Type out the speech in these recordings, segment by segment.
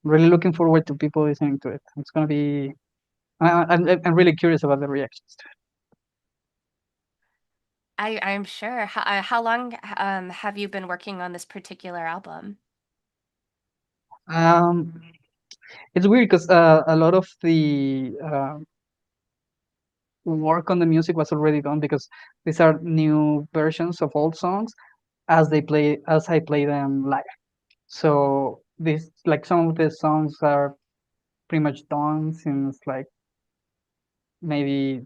really looking forward to people listening to it. It's gonna be. I'm really curious about the reactions to I'm sure. How long have you been working on this particular album? it. It's weird because a lot of the work on the music was already done because these are new versions of old songs as I play them live. So this like some of the songs are pretty much done since like maybe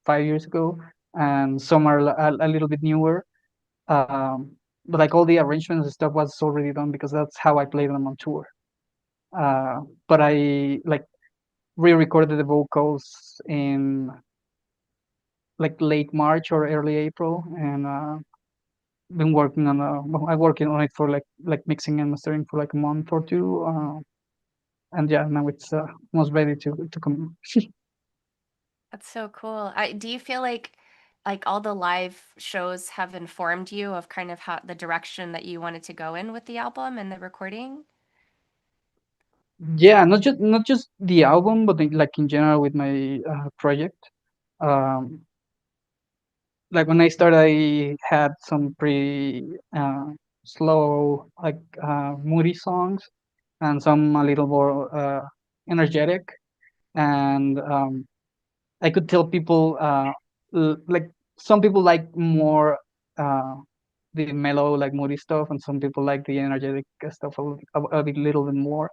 5 years ago, and some are a little bit newer. But like all the arrangements and stuff was already done because that's how I played them on tour. But I like re-recorded the vocals in like late March or early April, and been working on I'm working on it for like mixing and mastering for like a month or two. And yeah, now it's almost ready to come. That's so cool. Do you feel like all the live shows have informed you of kind of how the direction that you wanted to go in with the album and the recording? Yeah, not just the album, but like in general with my project. Um, like when I started, I had some pretty slow, like moody songs, and some a little more energetic. And I could tell people like some people like more uh, the mellow, like moody stuff, and some people like the energetic stuff a bit little bit more.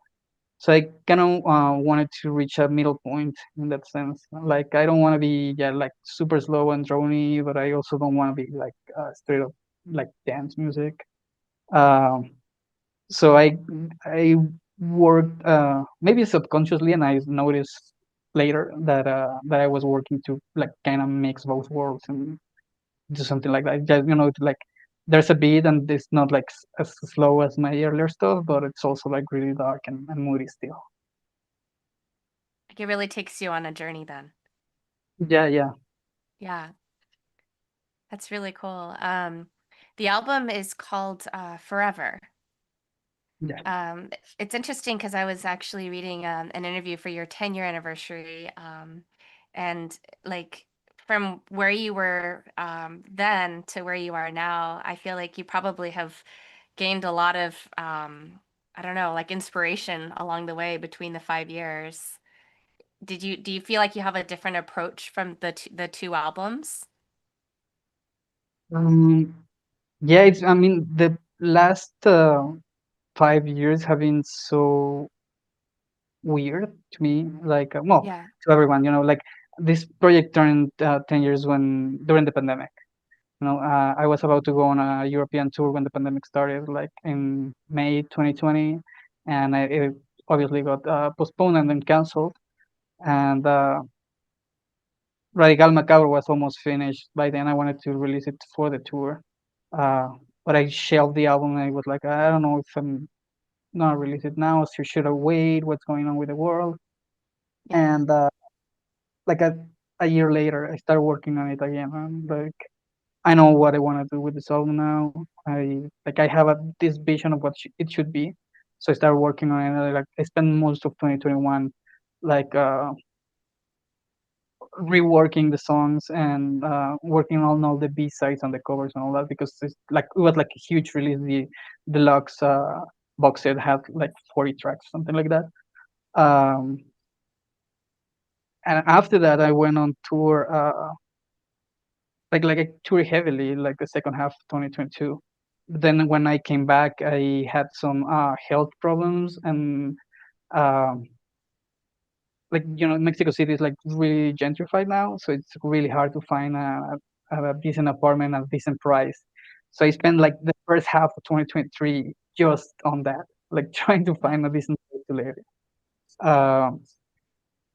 So I kind of wanted to reach a middle point in that sense. Like I don't want to be yeah like super slow and drony, but I also don't want to be like straight up like dance music. Um, so I worked maybe subconsciously, and I noticed later that I was working to like kind of mix both worlds and do something like that. Just like there's a beat and it's not like as slow as my earlier stuff, but it's also like really dark and moody still. Like it really takes you on a journey then. Yeah, yeah, Yeah, that's really cool. The album is called Forever. yeah. Um, it's interesting because I was actually reading an interview for your 10-year anniversary, and like from where you were then to where you are now, I feel like you probably have gained a lot of I don't know, like inspiration along the way between the 5 years. Do you feel like you have a different approach from the two albums? Um, yeah, it's. I mean, the last 5 years have been so weird to me. Like, well, Yeah. to everyone, like this project turned 10 years during the pandemic. I was about to go on a European tour when the pandemic started, like in May 2020, and it obviously got postponed and then canceled. And Radical Macabro was almost finished by then. I wanted to release it for the tour, uh, but I shelved the album. And I was like, I don't know if I'm not release it now, so should I wait? What's going on with the world? Yeah. And like a year later, I started working on it again. And like I know what I want to do with this album now. I have this vision of what it should be. So I started working on it. And I spent most of 2021 like reworking the songs and working on all the B sides and the covers and all that because it was like a huge release. The deluxe box set had like 40 tracks, something like that. Um, and after that, I went on tour, like I toured heavily, like the second half of 2022. Then when I came back, I had some health problems, and um, like Mexico City is like really gentrified now, so it's really hard to find a decent apartment at a decent price. So I spent like the first half of 2023 just on that, like trying to Yeah. find a decent place to live. Um,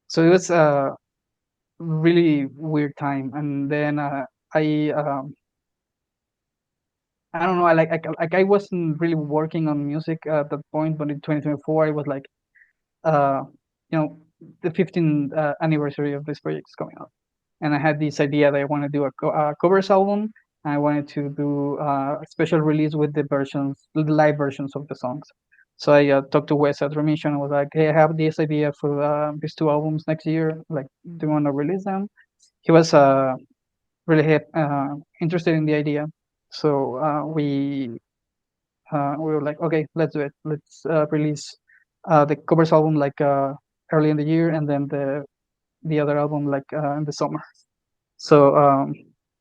so it was really weird time. And then I I don't know. I wasn't really working on music at that point, but in 2024, I was like, uh, you know, the 15th anniversary of this project is coming up, and I had this idea that I want to do a covers album. I wanted to do a special release with the live versions of the songs. So I talked to Wes at Remission. I was like, "Hey, I have this idea for these two albums next year. Like, do you want to release them?" He was really interested in the idea. So we were like, okay, let's do it. Let's release the covers album like early in the year, and then the other album like in the summer. So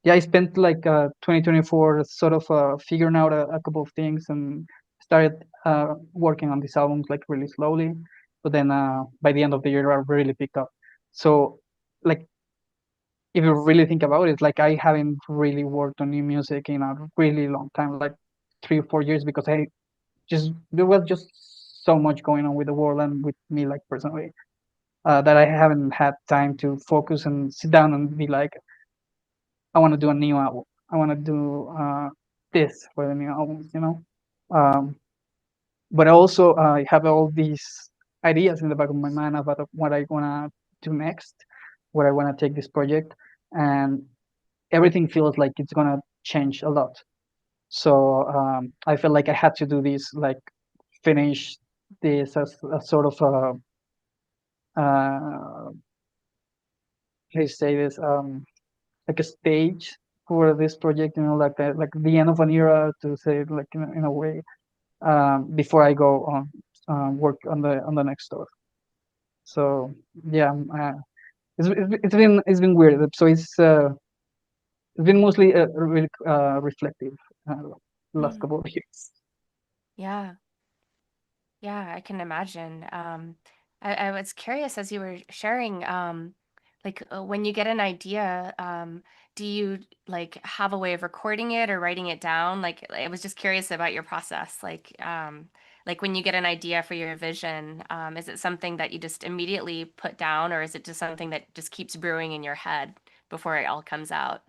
yeah, I spent like 2024 sort of figuring out a couple of things and started working on these albums like really slowly. But then by the end of the year, I really picked up. So like if you really think about it, like I haven't really worked on new music in a really long time, like 3 or 4 years, because I just there was just so much going on with the world and with me like personally that I haven't had time to focus and sit down and be like, I want to do a new album. I want to do this for the new albums, you know. Um, but also I have all these ideas in the back of my mind about what I want to do next, where I want to take this project, and everything feels like it's gonna change a lot. So I felt like I had to do this, like finish this as a sort of how do you say this, like a stage for this project, you know, like the end of an era, to say it like in a way, before I go on work on the next store. So yeah, it's been weird. So it's been mostly really reflective the last Mm, couple of years. yeah. Yeah, I can imagine. I was curious as you were sharing, like when you get an idea, do you like have a way of recording it or writing it down? Like, I was just curious about your process. Like when you get an idea for your vision, is it something that you just immediately put down, or is it just something that just keeps brewing in your head before it all comes out?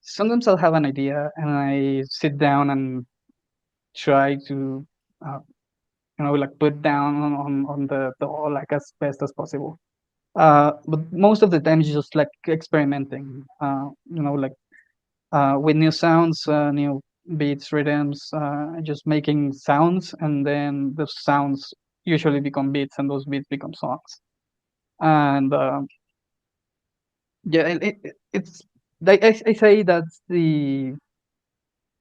Sometimes I'll have an idea and I sit down and try to uh, like put down on the wall like as best as possible. But most of the time it's just like experimenting, like with new sounds, new beats, rhythms, just making sounds, and then the sounds usually become beats, and those beats become songs. And yeah, it's like I say that's the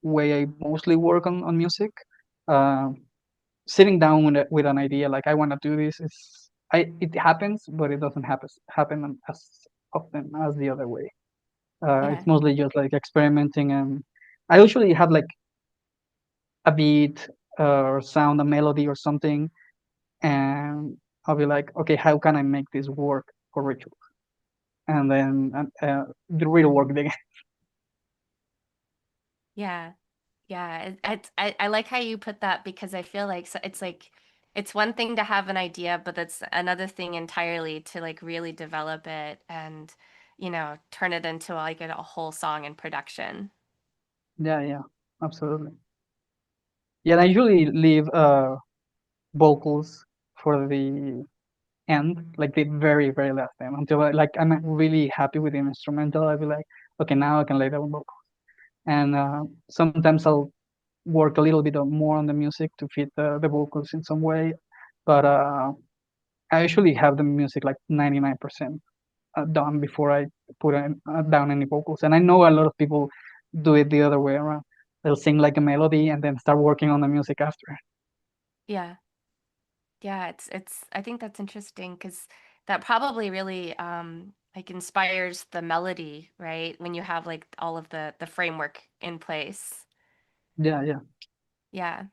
way I mostly work on music. Uh, Sitting down with an idea like I want to do this is it happens, but it doesn't happen as often as the other way. Yeah, It's mostly just like experimenting, and I usually have like a beat or sound, a melody or something, and I'll be like, okay, how can I make this work for ritual? And then the real work begins. yeah. Yeah, I like how you put that because I feel like it's like it's one thing to have an idea, but it's another thing entirely to like really develop it and turn it into like a whole song in production. Yeah, yeah, absolutely. Yeah, and I usually leave vocals for the end, like the very, very last time, until like I'm really happy with the instrumental. I'll be like, okay, now I can lay down vocal. And sometimes I'll work a little bit more on the music to fit the vocals in some way. But I usually have the music like 99% done before I put down any vocals. And I know a lot of people do it the other way around. They'll sing like a melody and then start working on the music after. Yeah. Yeah, it's I think that's interesting because that probably really like inspires the melody, right? When you have like all of the framework in place. Yeah, yeah. Yeah.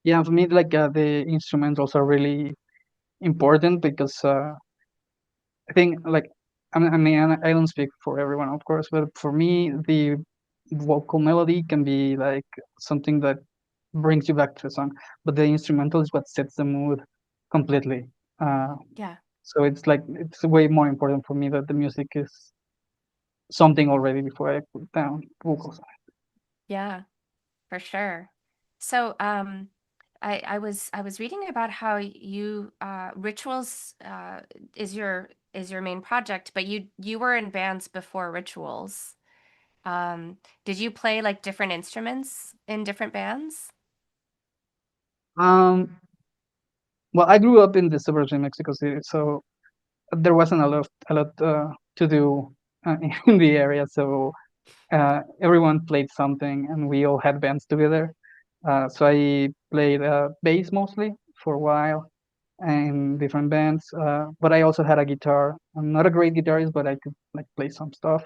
Yeah, for me, like the instrumentals are really important because I think like I don't speak for everyone, of course, but for me, the vocal melody can be like something that brings you back to the song, but the instrumental is what sets the mood completely. Uh, Yeah. so it's like it's way more important for me that the music is something already before I put down vocals. Yeah. For sure. So, I was reading about how you Rituals is your main project, but you were in bands before Rituals. Did you play like different instruments in different bands? Um, well, I grew up in the suburbs in Mexico City, so there wasn't a lot to do in the area. So everyone played something, and we all had bands together. So I played bass mostly for a while in different bands, but I also had a guitar. I'm not a great guitarist, but I could like play some stuff.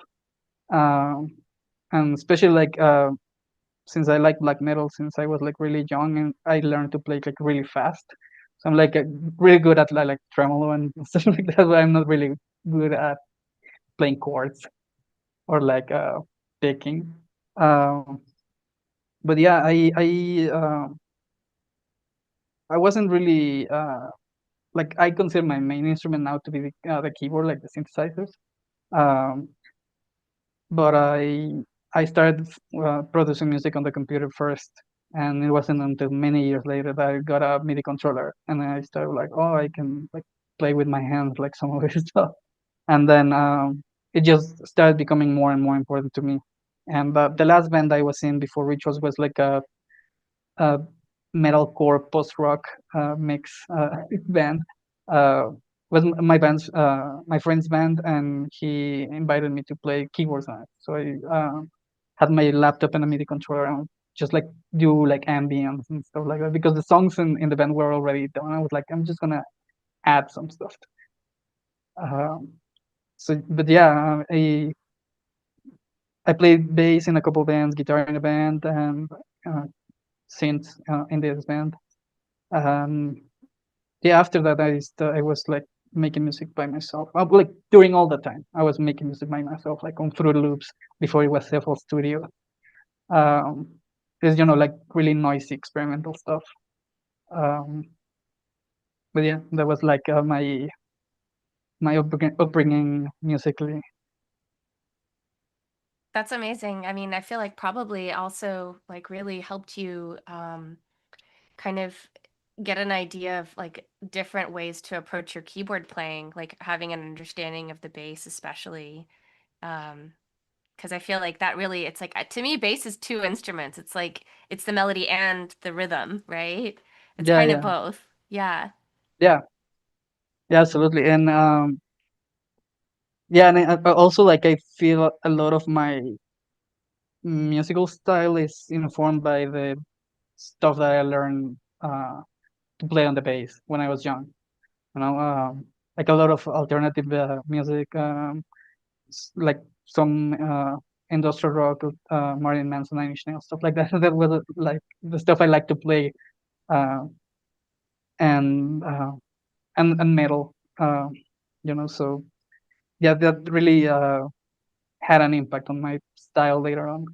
Um, and especially like since I like black metal since I was like really young, and I learned to play like really fast. So I'm like really good at like tremolo and stuff like that, but I'm not really good at playing chords or like picking. Um, but yeah, I wasn't really like I consider my main instrument now to be the keyboard, like the synthesizers. Um, but I started producing music on the computer first, and it wasn't until many years later that I got a MIDI controller, and I started like, oh, I can like play with my hands like some of this stuff, and then it just started becoming more and more important to me. And the last band I was in before Rituals was like a metalcore post rock mix band. Uh, was my friend's band, and he invited me to play keyboards on it. So I had my laptop and a MIDI controller and just like do like ambience and stuff like that because the songs in the band were already done. I was like, I'm just gonna add some stuff. Um, so, but yeah, I played bass in a couple bands, guitar in a band, and uh, synth in this band. Um, yeah, after that I was like making music by myself, like during all the time I was making music by myself, like on Fruit Loops before it was FL Studio. um it's like really noisy experimental stuff. um but yeah, that was like my upbringing musically. That's amazing. I mean, I feel like probably also like really helped you kind of get an idea of like different ways to approach your keyboard playing, like having an understanding of the bass, especially. Um, because I feel like that really, it's like to me, bass is two instruments. It's like it's the melody and the rhythm, right? It's Yeah, kind of yeah, both. Yeah. yeah, yeah, absolutely. And yeah, and also like I feel a lot of my musical style is informed by the stuff that I learned to play on the bass when I was young. You know, like a lot of alternative music, like some industrial rock, Marilyn Manson, Nine Inch Nails, stuff like that. That was like the stuff I like to play, uh, and uh, and metal. So yeah, that really had an impact on my style later on.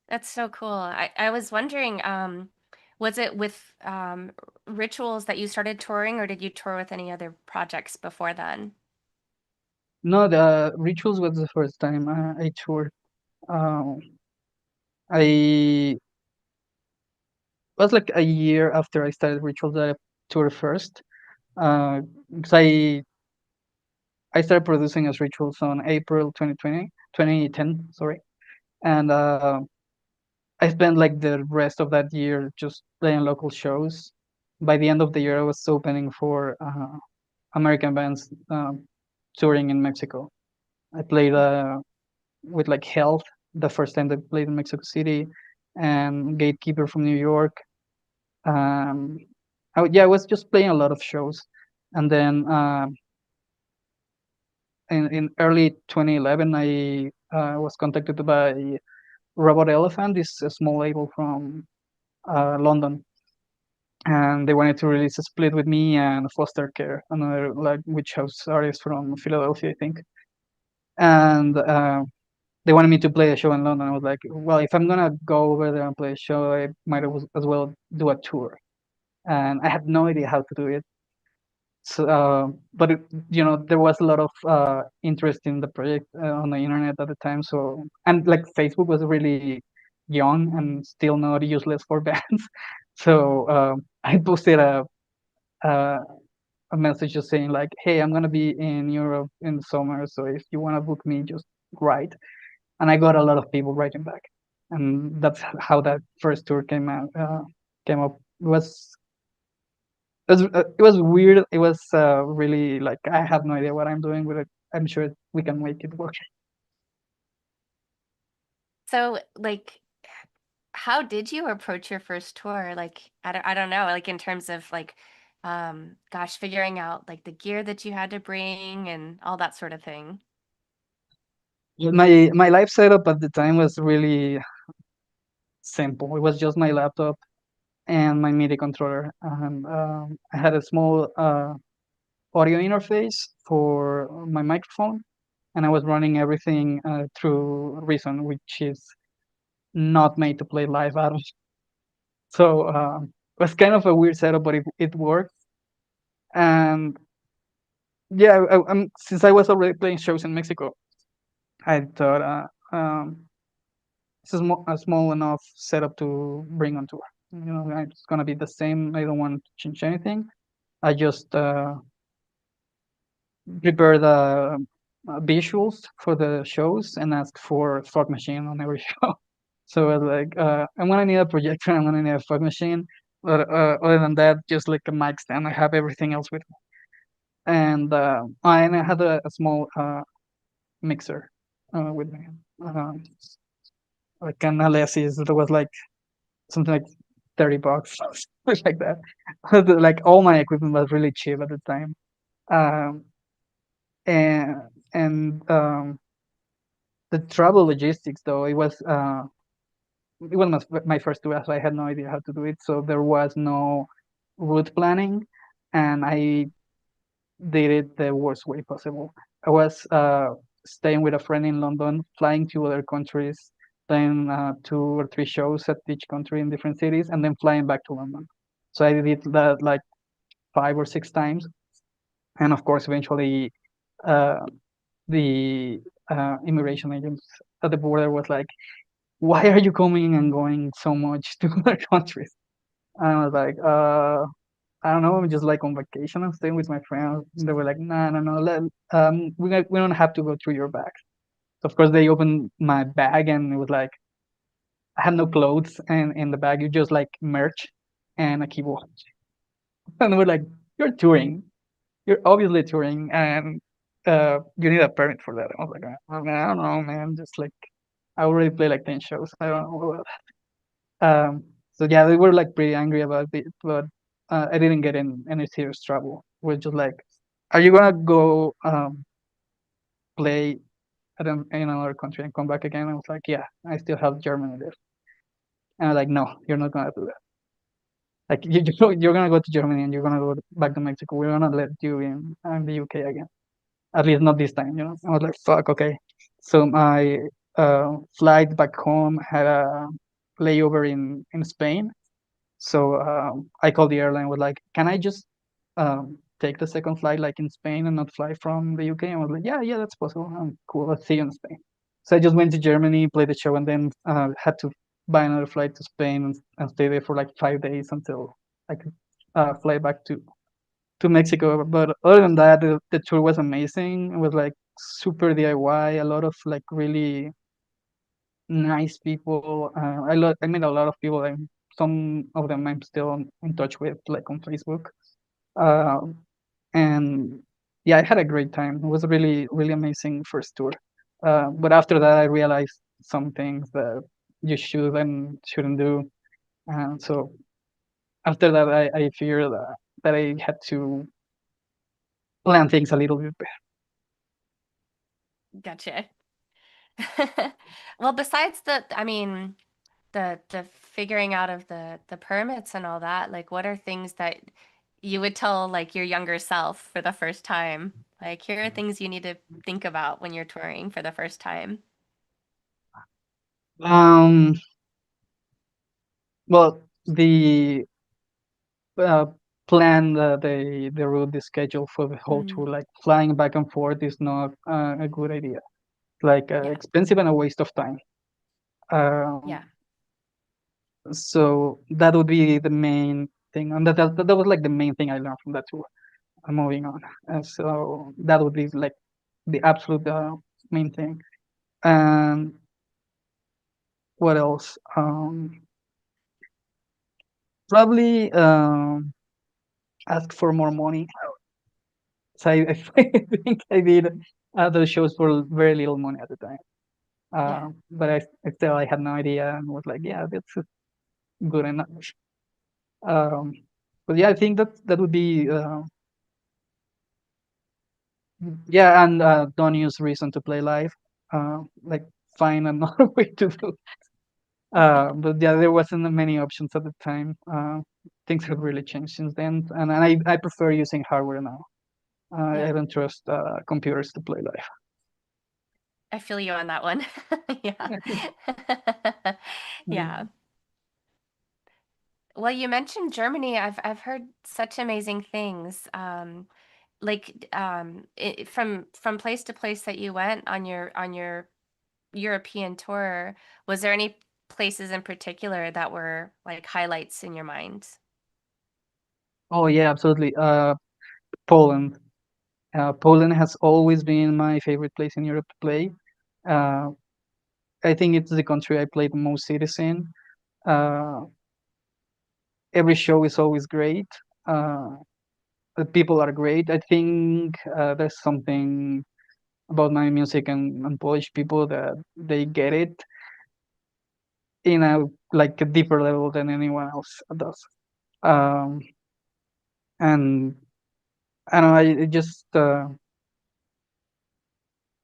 That's so cool. I was wondering, was it with Rituals that you started touring, or did you tour with any other projects before then? No, the Rituals was the first time I toured. Uh, I was like a year after I started Rituals that I toured first. Because I started producing as Rituals on April 2010, sorry. And I spent like the rest of that year just playing local shows. By the end of the year, I was opening for American bands touring in Mexico. I played with like Health the first time they played in Mexico City, and Gatekeeper from New York. Um, yeah, I was just playing a lot of shows. And then in early 2011, I was contacted by Robot Elephant, this small label from London, and they wanted to release a split with me and Foster Care, another like witch house artist from Philadelphia, I think. And they wanted me to play a show in London. I was like, well, if I'm gonna go over there and play a show, I might as well do a tour. And I had no idea how to do it. So, but there was a lot of interest in the project on the internet at the time. So, and like Facebook was really young and still not useless for bands. So I posted a a message just saying like, "Hey, I'm gonna be in Europe in the summer, so if you wanna book me, just write." And I got a lot of people writing back, and that's how that first tour came up. was it was weird. It was really like I have no idea what I'm doing with it. I'm sure we can make it work. So, like, how did you approach your first tour? Like, I don't know, like in terms of like, gosh, figuring out like the gear that you had to bring and all that sort of thing. My live setup at the time was really simple. It was just my laptop and my MIDI controller, and I had a small audio interface for my microphone, and I was running everything through Reason, which is not made to play live at all. So it was kind of a weird setup, but it worked. And yeah, since I was already playing shows in Mexico, I thought it's a small enough setup to bring on tour. It's gonna be the same. I don't want to change anything. I just prepare the visuals for the shows and ask for fog machine on every show. So I was like, I'm gonna need a projector. I'm gonna need a fog machine. But other than that, just like a mic stand. I have everything else with me. And I had a small mixer with me. Um, like an Alesis that was like something like 30 bucks, something like that. Like all my equipment was really cheap at the time. Um, and and the travel logistics though it was my first tour, so I had no idea how to do it. So there was no route planning, and I did it the worst way possible. I was staying with a friend in London, flying to other countries, playing 2 or 3 shows at each country in different cities, and then flying back to London. So I did that like 5 or 6 times, and of course, eventually, uh, the immigration agents at the border was like, "Why are you coming and going so much to other countries?" And I was like, I don't know, I'm just like on vacation. I'm staying with my friends. And they were like, no, no, no. We don't have to go through your bag. So of course, they opened my bag and it was like, I had no clothes and in the bag, you just like merch and a keyboard. And they were like, you're touring. You're obviously touring and you need a permit for that. I was like, oh, man, I don't know, man. Just like, I already played like 10 shows. I don't know. So yeah, they were like pretty angry about it, but I didn't get in any serious trouble. We're just like, are you gonna go play in another country and come back again? I was like, yeah, I still have Germany there. And I'm like, no, you're not gonna do that. Like you're gonna go to Germany and you're gonna go back to Mexico. We're gonna let you in the UK again. At least not this time, you know. I was like, fuck, okay. So my flight back home had a layover in Spain. So I called the airline, was like, can I just take the second flight like in Spain and not fly from the UK? And I was like, yeah, yeah, that's possible. Cool, let's see you in Spain. So I just went to Germany, played the show, and then had to buy another flight to Spain and stay there for like 5 days until I could fly back to Mexico. But other than that, the tour was amazing. It was like super DIY, a lot of like really nice people. I met a lot of people. Some of them I'm still in touch with, like on Facebook. Um, and yeah, I had a great time. It was a really really amazing first tour. But after that, I realized some things that you should and shouldn't do. And so after that, I figured that I had to plan things a little bit better. Gotcha. Well, besides I mean, the figuring out of the permits and all that, like what are things that you would tell like your younger self for the first time? Like here are things you need to think about when you're touring for the first time. Um, well, the uh, plan the route, the schedule for the whole Mm, tour. Like flying back and forth is not a good idea. Like yeah, expensive and a waste of time. yeah, Um, so that would be the main thing, and that was like the main thing I learned from that tour. Moving on, and so that would be like the absolute main thing. And what else? Probably ask for more money. So I think I did those shows for very little money at the time. Yeah. But still I had no idea and was like, yeah, that's good enough. Um, but yeah, I think that would be yeah, and don't use reason to play live. Like find another way to do. But yeah, there wasn't many options at the time. Things have really changed since then, and I prefer using hardware now. Yeah. I don't trust computers to play live. I feel you on that one. Yeah. Yeah. Mm. Well, you mentioned Germany. I've heard such amazing things. From place to place that you went on your European tour, was there any places in particular that were like highlights in your mind? Oh yeah, absolutely. Poland. Poland has always been my favorite place in Europe to play. Uh, I think it's the country I played the most cities in. Uh, every show is always great. Uh, the people are great. I think there's something about my music and Polish people that they get it in a like a deeper level than anyone else does. Um, and I don't know, I just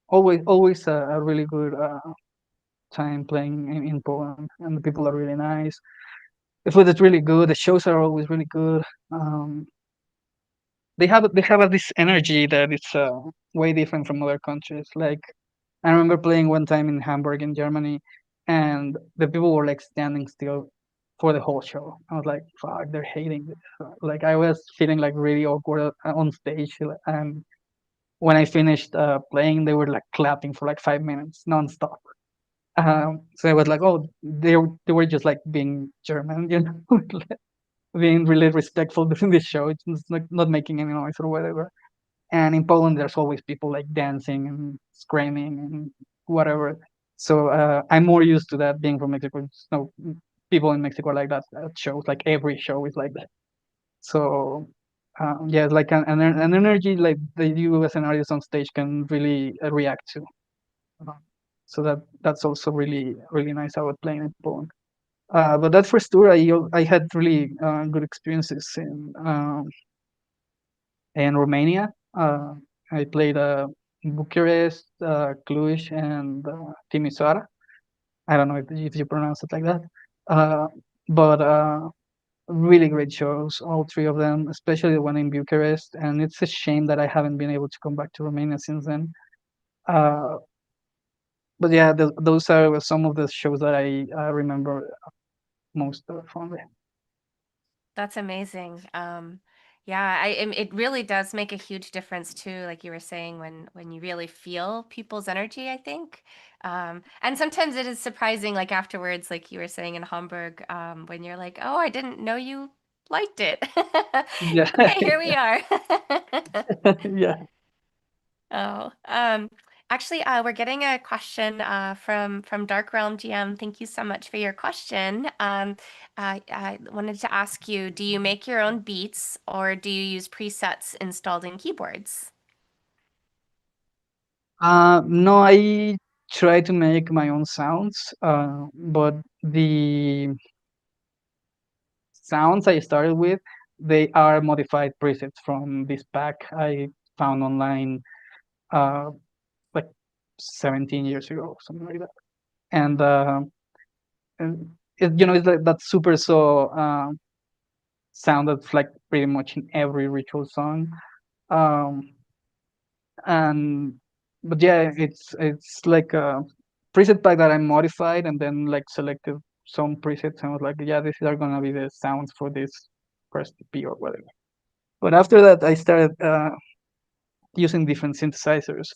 always a really good time playing in Poland, and the people are really nice. The food is really good. The shows are always really good. Um, they have this energy that it's way different from other countries. Like I remember playing one time in Hamburg in Germany, and the people were like standing still for the whole show. I was like, "Fuck, they're hating this." Like I was feeling like really awkward on stage, and when I finished playing, they were like clapping for like 5 minutes nonstop. So I was like, "Oh, they were just like being German, you know, being really respectful during the show. It's just like not making any noise or whatever." And in Poland, there's always people like dancing and screaming and whatever. So I'm more used to that being from Mexico. No, people in Mexico are like that at shows. Like every show is like that. So yeah, it's like an energy like that you as an artist on stage can really react to. Uh, So that's also really nice about playing in Poland. But that first tour, I had really good experiences in Romania. I played Bucharest, Cluj, and Timisoara. I don't know if you pronounce it like that. Uh, but really great shows, all three of them, especially the one in Bucharest. And it's a shame that I haven't been able to come back to Romania since then. Uh, but yeah, those are some of the shows that I remember most fondly. That's amazing. Yeah, it really does make a huge difference too, like you were saying, when you really feel people's energy, I think. And sometimes it is surprising, like afterwards, like you were saying in Hamburg, when you're like, "Oh, I didn't know you liked it." Yeah, Okay, here we are. yeah. Oh, actually, we're getting a question from Dark Realm GM. Thank you so much for your question. I wanted to ask you, do you make your own beats or do you use presets installed in keyboards? No, I try to make my own sounds, but the sounds I started with, they are modified presets from this pack I found online, uh, like 17 years ago, something like that. And, it's like that super so sound that's like pretty much in every ritual song. Um, and but yeah, it's like a preset pack that I modified and then like selected some presets and was like, yeah, these are gonna be the sounds for this first EP or whatever. But after that, I started using different synthesizers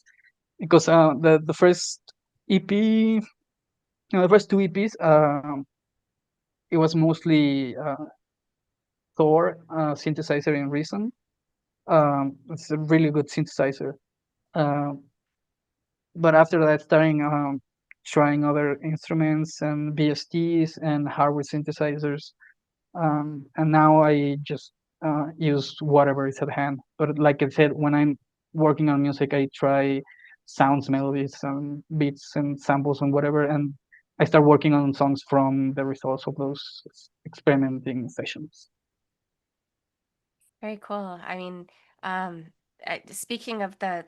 because the first EP, the first two EPs, it was mostly Thor synthesizer in Reason. It's a really good synthesizer. Um, but after that, starting trying other instruments and VSTs and hardware synthesizers. and now I just use whatever is at hand. But like I said, when I'm working on music, I try sounds, melodies, beats, and samples, and whatever, and I start working on songs from the results of those experimenting sessions. Very cool. I mean, um, speaking of the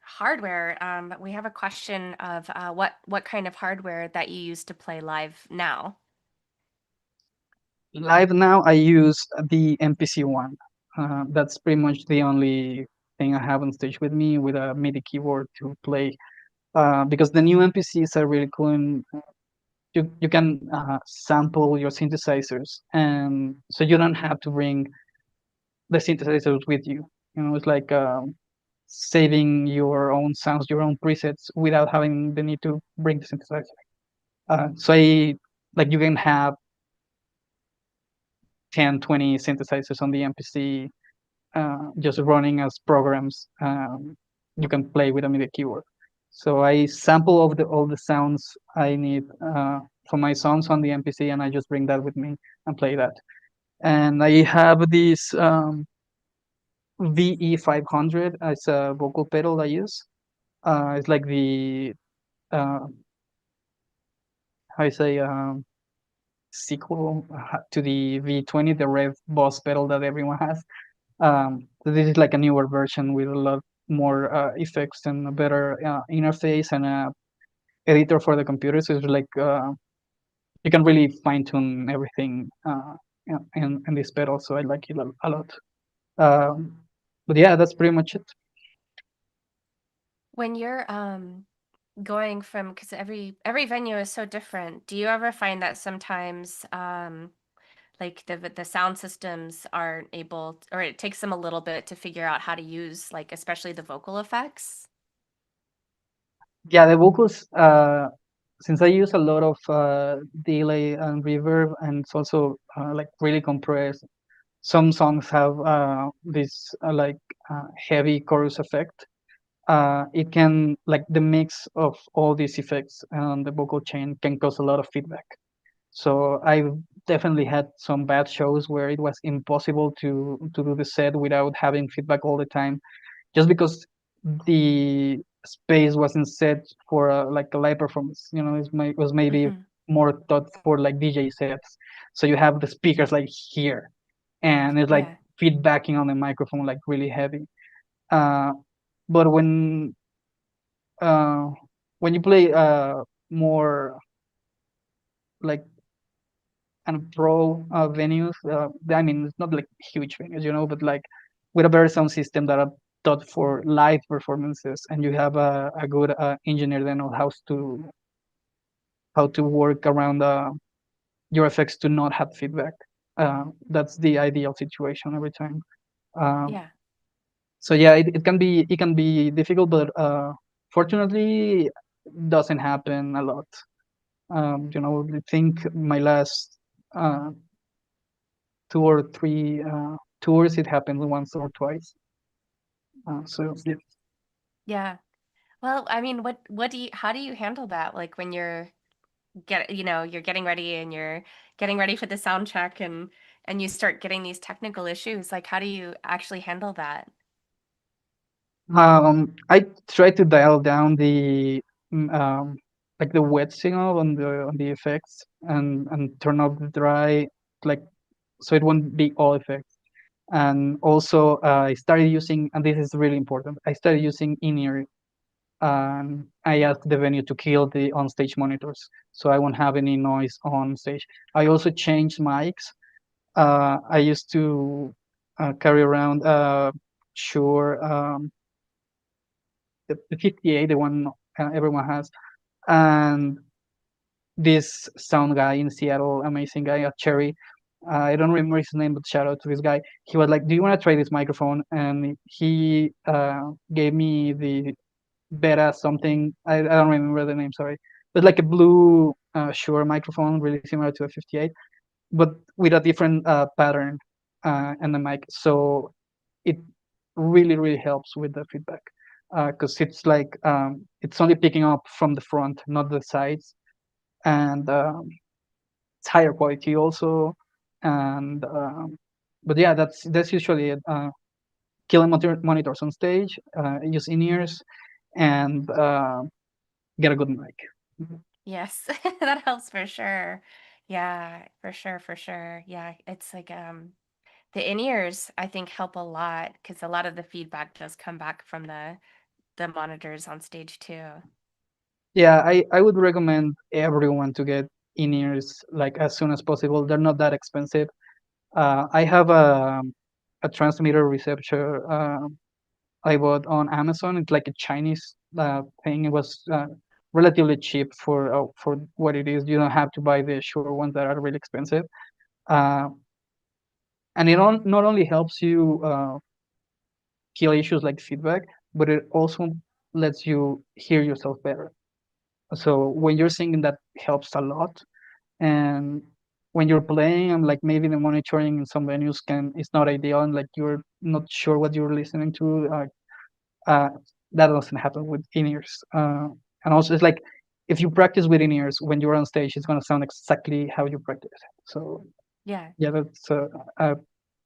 hardware, we have a question of what kind of hardware that you use to play live now. Live now, I use the MPC one. That's pretty much the only thing I have on stage with me with a MIDI keyboard to play. Because the new MPCs are really cool, and you can sample your synthesizers, and so you don't have to bring the synthesizers with you. You know, it's like saving your own sounds, your own presets without having the need to bring the synthesizer. So I like you can have 10, 20 synthesizers on the MPC just running as programs. You can play with a MIDI keyboard. So I sample all the sounds I need for my songs on the MPC, and I just bring that with me and play that. And I have this VE500 as a vocal pedal I use. It's like the uh, how I say sequel to the V20, the Rev Boss pedal that everyone has. So this is like a newer version with a lot more effects and a better interface and a editor for the computer. So it's like you can really fine tune everything in this pedal. So I like it a lot. Um, but yeah, that's pretty much it. When you're going from, because every venue is so different, do you ever find that sometimes like the sound systems aren't able, or it takes them a little bit to figure out how to use, like, especially the vocal effects? Yeah, the vocals. Since I use a lot of delay and reverb, and it's also like really compressed. Some songs have this heavy chorus effect. It can like the mix of all these effects and the vocal chain can cause a lot of feedback. So I've definitely had some bad shows where it was impossible to do the set without having feedback all the time, just because the space wasn't set for like a live performance. You know, it was maybe Hmm. more thought for like DJ sets. So you have the speakers like here, and it's like Yeah. feedbacking on the microphone like really heavy. Uh, but uh, when you play more like and pro venues, I mean it's not like huge venues, you know, but like with a better sound system that are thought for live performances, and you have a good engineer that knows how to work around your effects to not have feedback. That's the ideal situation every time. Um, Yeah. so yeah, it can be difficult, but fortunately, doesn't happen a lot. You know, I think my last uh, 2 or 3 tours, it happened once or twice. So yeah. Yeah. Well, I mean, what do you how do you handle that? Like when you're getting ready and you're getting ready for the sound check and you start getting these technical issues, like how do you actually handle that? I try to dial down the mm, um, like the wet signal on the effects, and turn off the dry, like so it won't be all effects. And also, I started using, and this is really important. I started using in-ear. I asked the venue to kill the on-stage monitors, so I won't have any noise on stage. I also changed mics. I used to carry around Shure, the 58, the one everyone has, and this sound guy in Seattle, amazing guy at Cherry. I don't remember his name, but shout out to this guy. He was like, "Do you want to try this microphone?" And he gave me the Beta something. I don't remember the name. Sorry, but like a blue Shure microphone, really similar to a 58, but with a different pattern and the mic. So it really helps with the feedback because it's like it's only picking up from the front, not the sides, and it's higher quality also. and but yeah, that's usually it. Killing monitors on stage, use in-ears, and get a good mic. Yes, that helps for sure. Yeah, for sure, for sure. Yeah, it's like the in-ears I think help a lot because a lot of the feedback does come back from the monitors on stage too. Yeah, I would recommend everyone to get in-ears like as soon as possible. They're not that expensive. I have a transmitter receptor I bought on Amazon. It's like a Chinese thing. It was relatively cheap for what it is. You don't have to buy the Shure ones that are really expensive. Uh, and not only helps you kill issues like feedback, but it also lets you hear yourself better. So when you're singing, that helps a lot. And when you're playing, and like maybe the monitoring in some venues can is not ideal, and like you're not sure what you're listening to. Uh, that doesn't happen with in-ears. And also, it's like if you practice with in-ears when you're on stage, it's gonna sound exactly how you practice. So Yeah. yeah, that's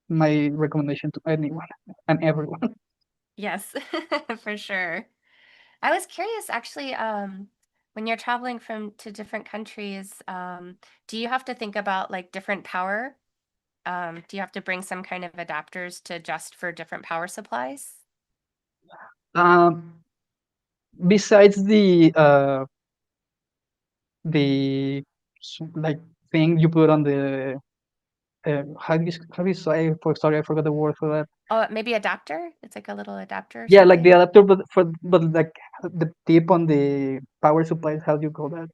my recommendation to anyone and everyone. Yes, for sure. I was curious actually, when you're traveling from to different countries, do you have to think about like different power? Do you have to bring some kind of adapters to adjust for different power supplies? Um, Besides the like thing you put on the how do you say for sorry I forgot the word for that. Oh, maybe adapter? It's like a little adapter or Yeah, like the something. adapter, but like the tip on the power supplies. How do you call that?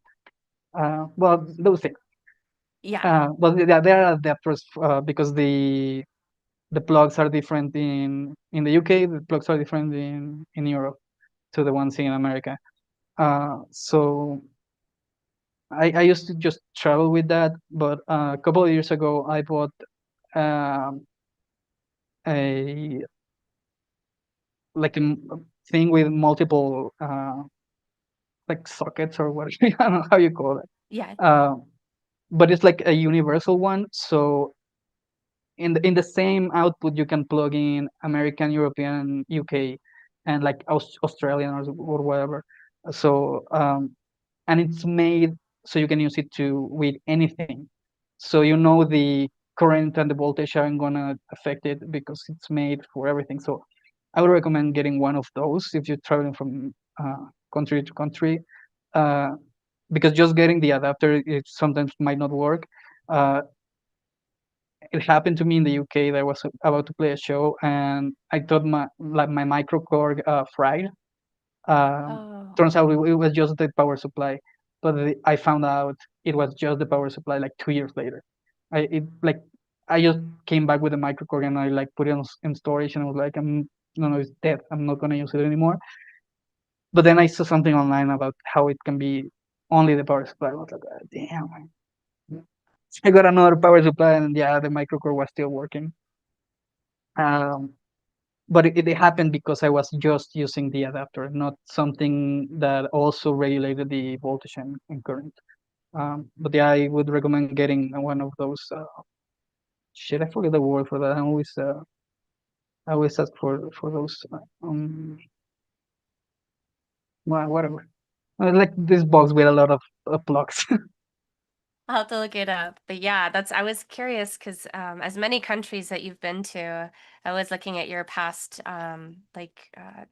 Well, those things. Yeah. Well, yeah, there are adapters because the plugs are different in the UK. The plugs are different in Europe to the ones in America. So I used to just travel with that, but a couple of years ago I bought um, a like a thing with multiple like sockets or what I don't know how you call it. Yeah. Uh, but it's like a universal one. So in the same output, you can plug in American, European, UK, and like Australian or whatever. So and it's made so you can use it to with anything. So you know the current and the voltage aren't gonna affect it because it's made for everything. So I would recommend getting one of those if you're traveling from country to country, uh, because just getting the adapter it sometimes might not work. Uh, it happened to me in the UK that I was about to play a show and I thought my microcord fried. um, Oh, Turns out it was just the power supply, but I found out it was just the power supply like 2 years later. I just came back with the microcord and I like put it in storage and I was like, no, no, it's dead. I'm not gonna use it anymore. But then I saw something online about how it can be only the power supply. I was like, damn. I got another power supply and yeah, the microcord was still working. Um, but it happened because I was just using the adapter, not something that also regulated the voltage and current. But yeah, I would recommend getting one of those. Shit, I forget the word for that. I always ask for those. Whatever. Like this box with a lot of plugs. I'll have to look it up. But yeah, that's I was curious because as many countries that you've been to, I was looking at your past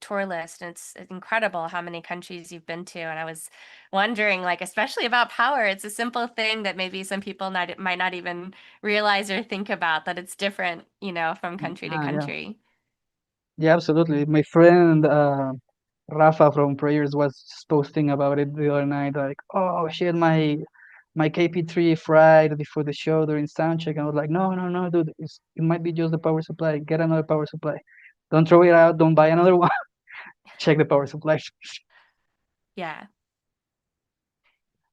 tour list, and it's incredible how many countries you've been to. And I was wondering, like, especially about power, it's a simple thing that maybe some people might not even realize or think about that it's different, from country to Yeah, country. yeah, absolutely. My friend Rafa from Prayers was just posting about it the other night, like, oh shit, my KP3 fried before the show during soundcheck. I was like, no, no, no, dude, it might be just the power supply. Get another power supply. Don't throw it out. Don't buy another one. Check the power supply. Yeah.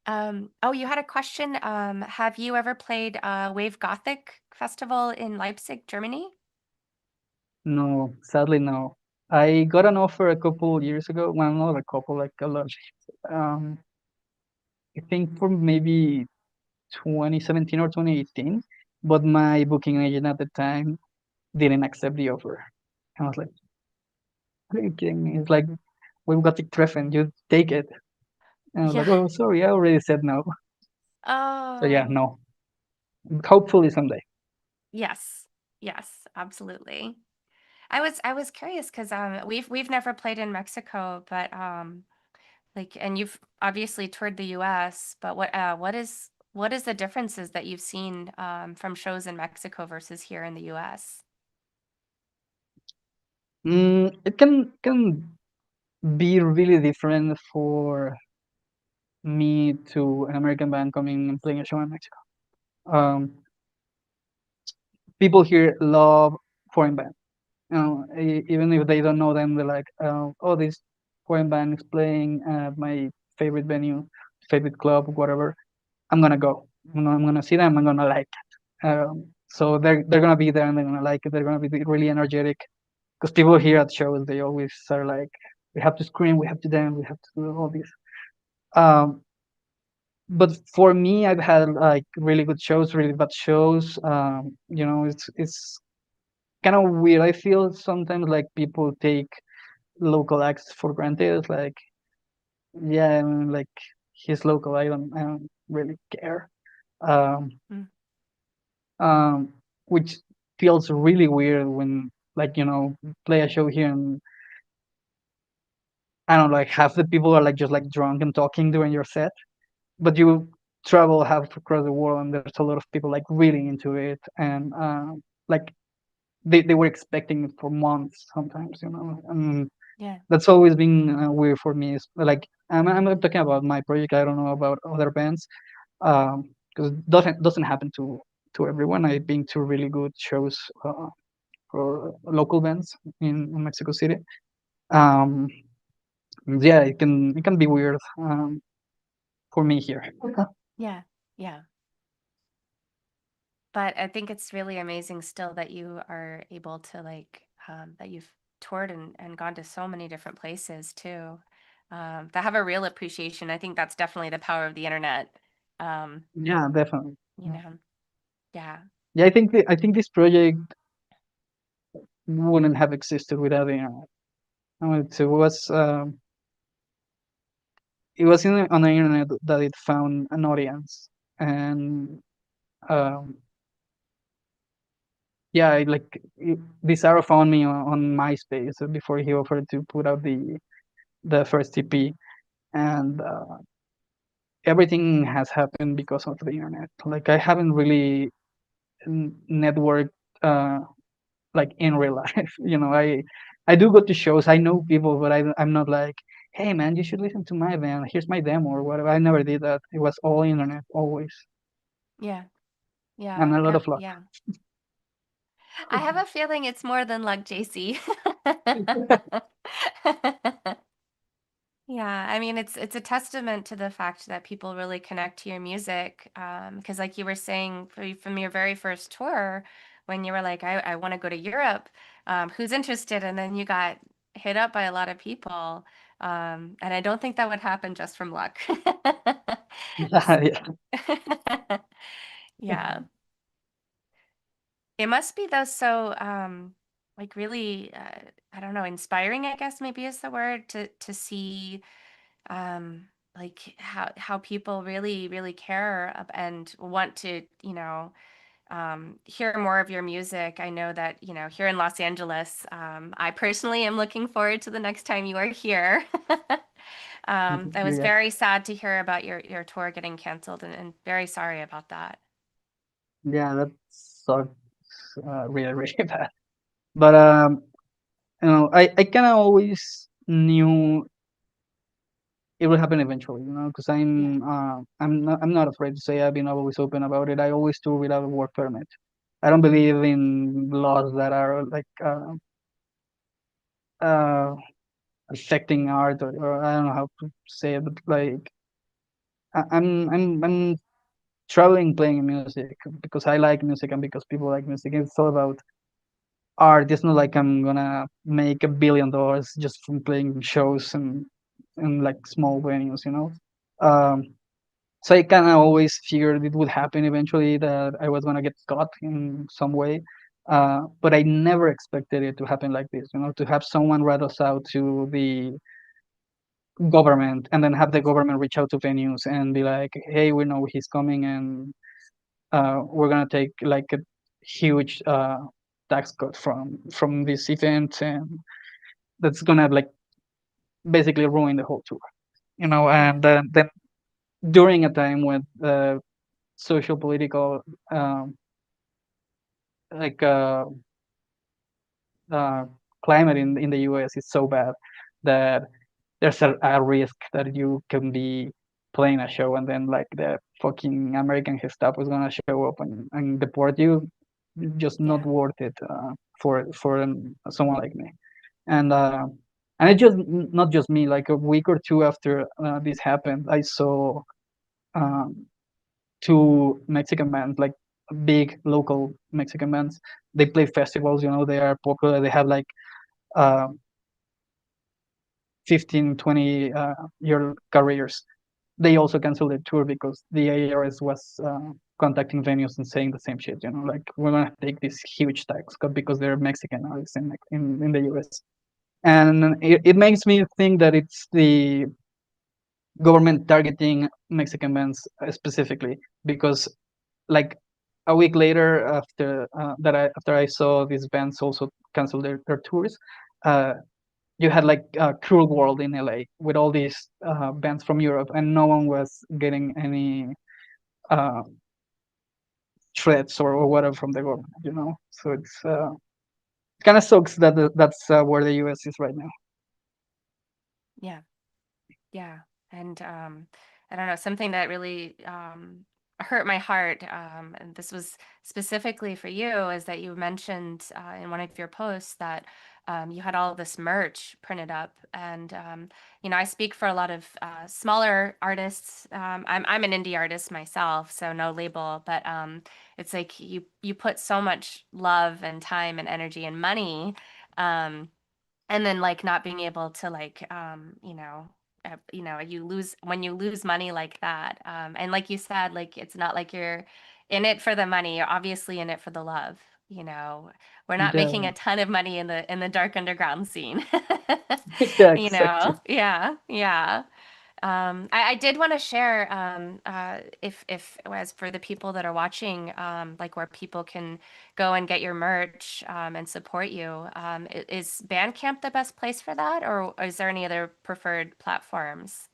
Oh, you had a question. Have you ever played Wave Gothic Festival in Leipzig, Germany? No, sadly, no. I got an offer a couple years ago. Well, not a couple, like a lot. I think for maybe 2017 or 2018. but my booking agent at the time didn't accept the offer. I was like, "Are you kidding me?" It's like, we've got the treffen, you take it. And I was Yeah. like, "Oh, sorry, I already said no." So yeah, Oh, no. Hopefully someday. yes. Yes, absolutely. I was curious because we've never played in Mexico, but like, and you've obviously toured the US, but what is the differences that you've seen from shows in Mexico versus here in the US? It can be really different for me to an American band coming and playing a show in Mexico. Um, People here love foreign bands. Even if they don't know them, they're like, "Oh, this foreign band is playing at my favorite venue, favorite club, whatever. I'm gonna go. I'm gonna see them. I'm gonna like it." So they're gonna be there and they're gonna like it. They're gonna be really energetic because people here at shows they always are like, "We have to scream, we have to dance, we have to do all this." Um, but for me, I've had like really good shows, really bad shows. It's kind of weird. I feel sometimes like people take local acts for granted. It's like, yeah, I mean, like he's local. I don't really care. Um, Mm, um, which feels really weird when like play a show here and I don't know, like half the people are like just like drunk and talking during your set, but you travel half across the world and there's a lot of people like really into it and like they were expecting it for months sometimes, and yeah. that's always been weird for me. Is like I'm not talking about my project. I don't know about other bands because doesn't happen to everyone. I've been to really good shows for local bands in Mexico City. Um, yeah, it can be weird for me here. Yeah. Yeah. But I think it's really amazing still that you are able to like that you've toured and gone to so many different places too. That have a real appreciation. I think that's definitely the power of the internet. Um, Yeah, definitely. you know, yeah, Yeah, I think this project wouldn't have existed without the internet. I mean, it was on the internet that it found an audience, and um, yeah, this arrow found me on MySpace before he offered to put out the first EP, and everything has happened because of the internet. Like I haven't really networked uh, like in real life. I do go to shows. I know people, but I'm not like, hey man, you should listen to my band. Here's my demo or whatever. I never did that. It was all internet, always, yeah, and yeah, a lot of luck. yeah. I have a feeling it's more than luck, JC. Yeah, I mean it's a testament to the fact that people really connect to your music. Because like you were saying from your very first tour, when you were like, I want to go to Europe, who's interested? And then you got hit up by a lot of people. And I don't think that would happen just from luck. S- Yeah, Yeah. It must be though so like really I don't know, inspiring, I guess maybe is the word to see like how people really care and want to hear more of your music. I know that here in Los Angeles, I personally am looking forward to the next time you are here. I was yeah, very sad to hear about your tour getting canceled and very sorry about that. yeah. That sucks really, really bad. But I kind of always knew it will happen eventually. Because Yeah, I'm not afraid to say I've been always open about it. I always tour without a work permit. I don't believe in laws that are like uh, affecting art or I don't know how to say it, but like I'm traveling playing music because I like music and because people like music. It's all about art. It's not like I'm gonna make $1 billion just from playing shows and like small venues. Um, So I kind of always figured it would happen eventually, that I was gonna get caught in some way. But I never expected it to happen like this. To have someone rat us out to the government, and then have the government reach out to venues and be like, "Hey, we know he's coming, and we're gonna take like a huge tax cut from this event, and that's gonna like basically ruin the whole tour." Yeah. And then during a time when social political um, like uh, climate in the US is so bad that there's a risk that you can be playing a show, and then like the fucking American Gestapo is gonna show up and deport you. Just not Yeah. worth it for someone like me. And and it just not just me. Like a week or two after this happened, I saw um, two Mexican bands, like big local Mexican bands. They play festivals. They are popular. They have like uh, 15, 20 year careers. They also canceled their tour because the ARS was contacting venues and saying the same shit. Like, we're gonna take this huge tax cut because they're Mexican artists in the US. And it makes me think that it's the government targeting Mexican bands specifically, because like a week later, after I saw these bands also cancel their tours, uh, you had like Cruel World in LA with all these bands from Europe, and no one was getting any uh, threats or whatever from the government. So it's kind of sucks that that's where the US is right now. Yeah. Yeah. And I don't know, something that really hurt my heart, and this was specifically for you, is that you mentioned in one of your posts that you had all of this merch printed up. And I speak for a lot of smaller artists. I'm an indie artist myself, so no label, but it's like you put so much love and time and energy and money. Um, and then like not being able to like you lose when you lose money like that, and like you said, like it's not like you're in it for the money, you're obviously in it for the love. We're not making Yeah, a ton of money in the dark underground scene. yeah, exactly. Yeah, yeah. I did want to share, if as for the people that are watching, like where people can go and get your merch, and support you. Is Bandcamp the best place for that, or is there any other preferred platforms?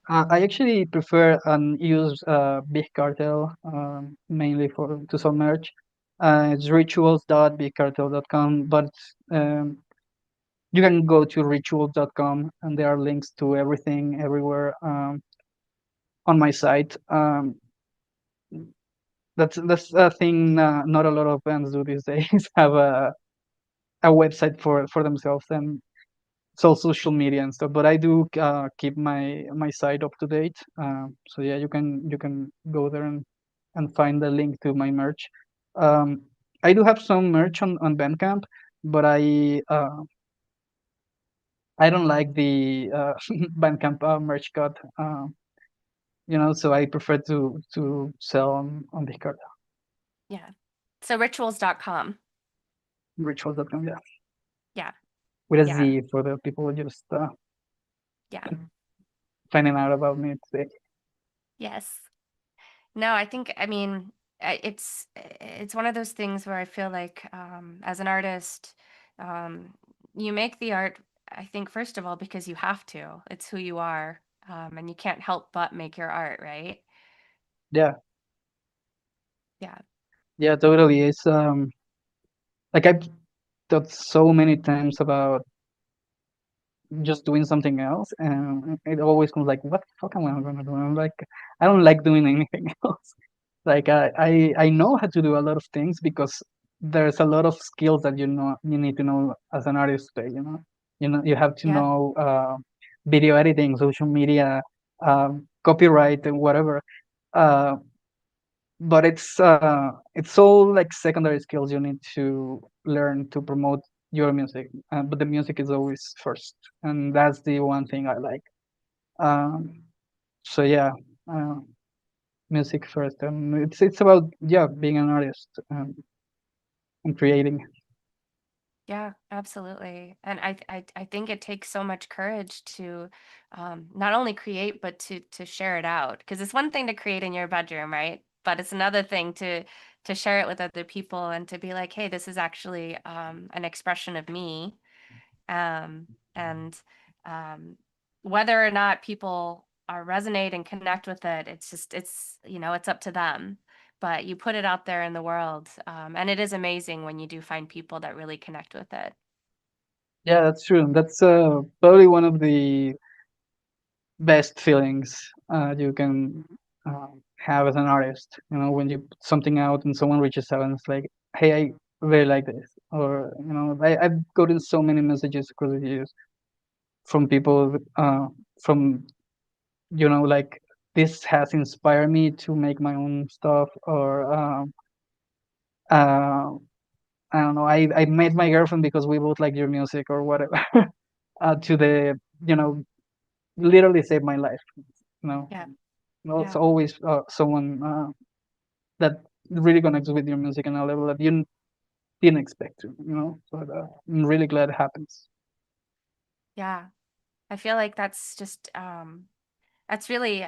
I actually prefer and use Big Cartel mainly for to sell merch. It's rituals.bigcartel.com, but um, you can go to rituals.com, and there are links to everything everywhere on my site. That's a thing not a lot of bands do these days. Have a website for themselves, and it's all social media and stuff. But I do keep my site up to date. So yeah, you can go there and find the link to my merch. Um, I do have some merch on Bandcamp, but I don't like the Bandcamp merch cut. So I prefer to sell on Discord. Yeah. So rituals.com. Rituals.com, yeah, Yeah. with a Yeah. Z for the people who just Yeah. finding out about me today. Yes. No, I mean, it's one of those things where I feel like, as an artist, um, you make the art, I think, first of all, because you have to. It's who you are, and you can't help but make your art, right? Yeah, Yeah. yeah, totally. It's like I've thought so many times about just doing something else, and it always comes like, what the fuck am I gonna do? I'm like, I don't like doing anything else. Like I know how to do a lot of things, because there's a lot of skills that you need to know as an artist today. You have to Yeah. know video editing, social media, copyright, and whatever. Uh, but it's all like secondary skills you need to learn to promote your music. But the music is always first, and that's the one thing I like. Um, so yeah. uh, music first, and it's about, yeah, being an artist, and creating. Yeah, absolutely. And I think it takes so much courage to not only create but to share it out. Because it's one thing to create in your bedroom, right? But it's another thing to share it with other people and to be like, hey, this is actually an expression of me. And um, whether or not people are resonate and connect with it, it's it's up to them. But you put it out there in the world, and it is amazing when you do find people that really connect with it. Yeah, that's true. That's probably one of the best feelings you can have as an artist. You know, when you put something out and someone reaches out and it's like, "Hey, I really like this," or I've gotten so many messages across the years from people, from like, this has inspired me to make my own stuff, or uh, I don't know, I met my girlfriend because we both like your music or whatever. To the, literally saved my life. You know, Yeah, it's yeah, always someone that really connects with your music on a level that you didn't expect to. But I'm really glad it happens. yeah. I feel like that's just that's really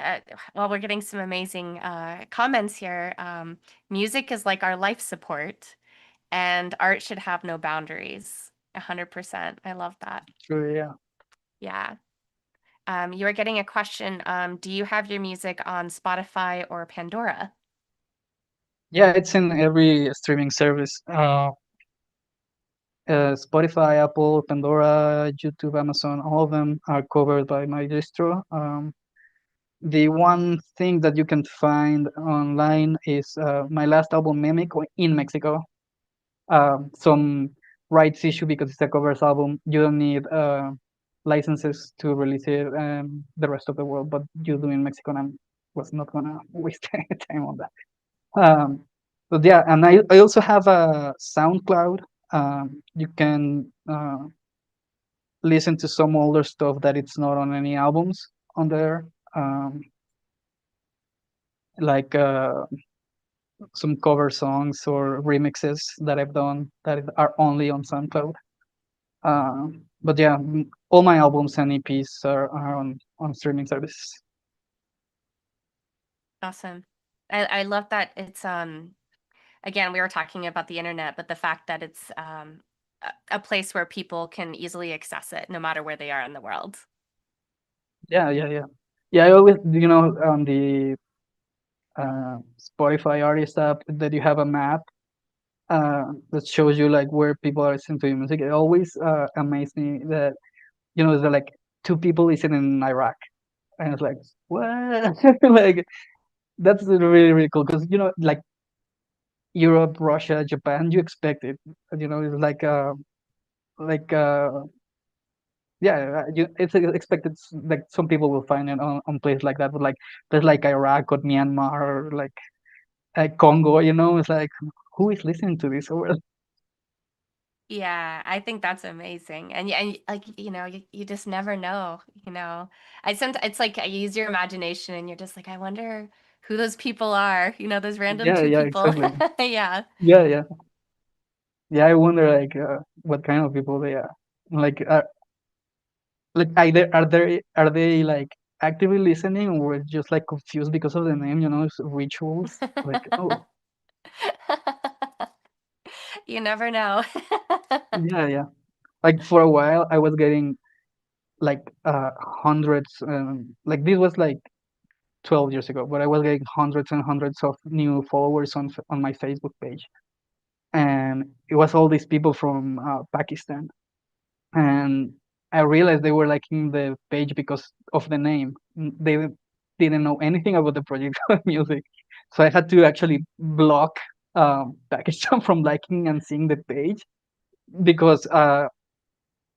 well, we're getting some amazing comments here. Music is like our life support, and art should have no boundaries. 100%. I love that. True, yeah. Yeah. You are getting a question. Do you have your music on Spotify or Pandora? Yeah, it's in every streaming service. Spotify, Apple, Pandora, YouTube, Amazon, all of them are covered by my distro. The one thing that you can find online is my last album, Mimic, in Mexico. Some rights issue because it's a covers album. You don't need licenses to release it the rest of the world, but you do in Mexico, and I was not gonna waste any time on that. But yeah, and I also have a SoundCloud. You can listen to some older stuff that it's not on any albums on there, like some cover songs or remixes that I've done that are only on SoundCloud. But yeah, all my albums and EPs are on streaming services. Awesome. I love that it's again, we were talking about the internet, but the fact that it's a place where people can easily access it no matter where they are in the world. Yeah, yeah, yeah. Yeah, I always, on the Spotify artist app, that you have a map that shows you like where people are listening to your music. It always amazed me that there's like two people listening in Iraq, and it's like, what? Like, that's really really cool because like Europe, Russia, Japan, you expect it. It's like yeah, it's expected, like some people will find it on places like that, but like there's like Iraq or Myanmar or like Congo. It's like, who is listening to this? Or Yeah, I think that's amazing. And like, you just never know, you know. I sometimes it's like I use your imagination and you're just like, I wonder who those people are, those random yeah, two yeah, people. exactly. Yeah. Yeah, yeah, yeah. I wonder like what kind of people they are. Like, either are they like actively listening, or just like confused because of the name? It's Rituals. Like, oh, You never know. yeah, yeah. Like for a while, I was getting like hundreds. Like this was like 12 years ago, but I was getting hundreds and hundreds of new followers on my Facebook page, and it was all these people from Pakistan, and I realized they were liking the page because of the name. They didn't know anything about the project or music, so I had to actually block Pakistan from liking and seeing the page because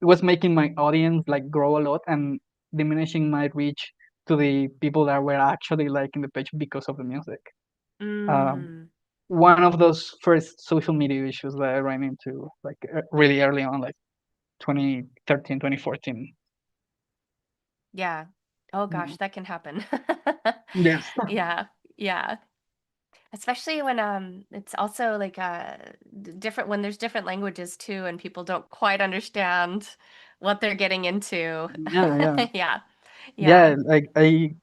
it was making my audience like grow a lot and diminishing my reach to the people that were actually liking the page because of the music. Um, Mm, one of those first social media issues that I ran into, like really early on, like 2013, 2014. yeah. Oh You know? gosh, that can happen. Yes. Yeah. Yeah. Especially when it's also like different when there's different languages too and people don't quite understand what they're getting into. Yeah, yeah, Yeah. Yeah. yeah. Like I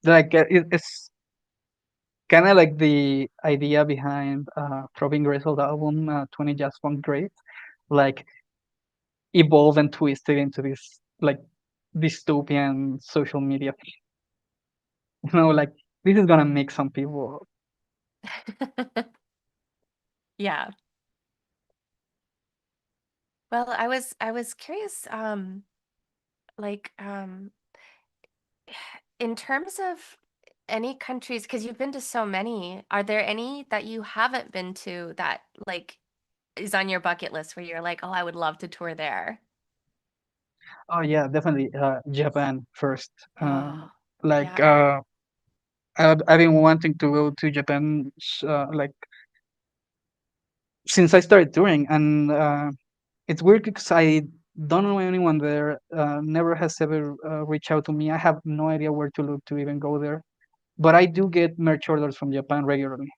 like it's kind of like the idea behind Throbbing Grizzled album 20 Jazz Funk Great, like evolve and twisted into this like dystopian social media thing. Like this is gonna make some people. Yeah. Well, I was curious like in terms of any countries, because you've been to so many, are there any that you haven't been to that like is on your bucket list where you're like, oh, I would love to tour there? Oh yeah, definitely Japan first. Oh, Like yeah. I've been wanting to go to Japan like since I started touring, and it's weird because I don't know anyone there. Never has ever reached out to me. I have no idea where to look to even go there. But I do get merch orders from Japan regularly.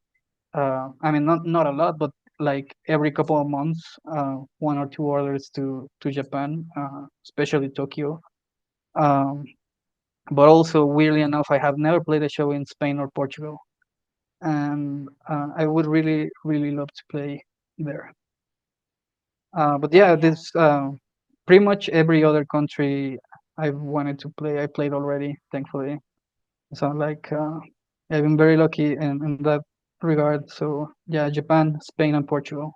I mean, not a lot, but like every couple of months, one or two orders to Japan, especially Tokyo. Um, but also, weirdly enough, I have never played a show in Spain or Portugal, and I would really, really love to play there. But Oh, yeah, yeah. this pretty much every other country I've wanted to play, I played already, thankfully. So like, I've been very lucky in that regard. So yeah, Japan, Spain, and Portugal.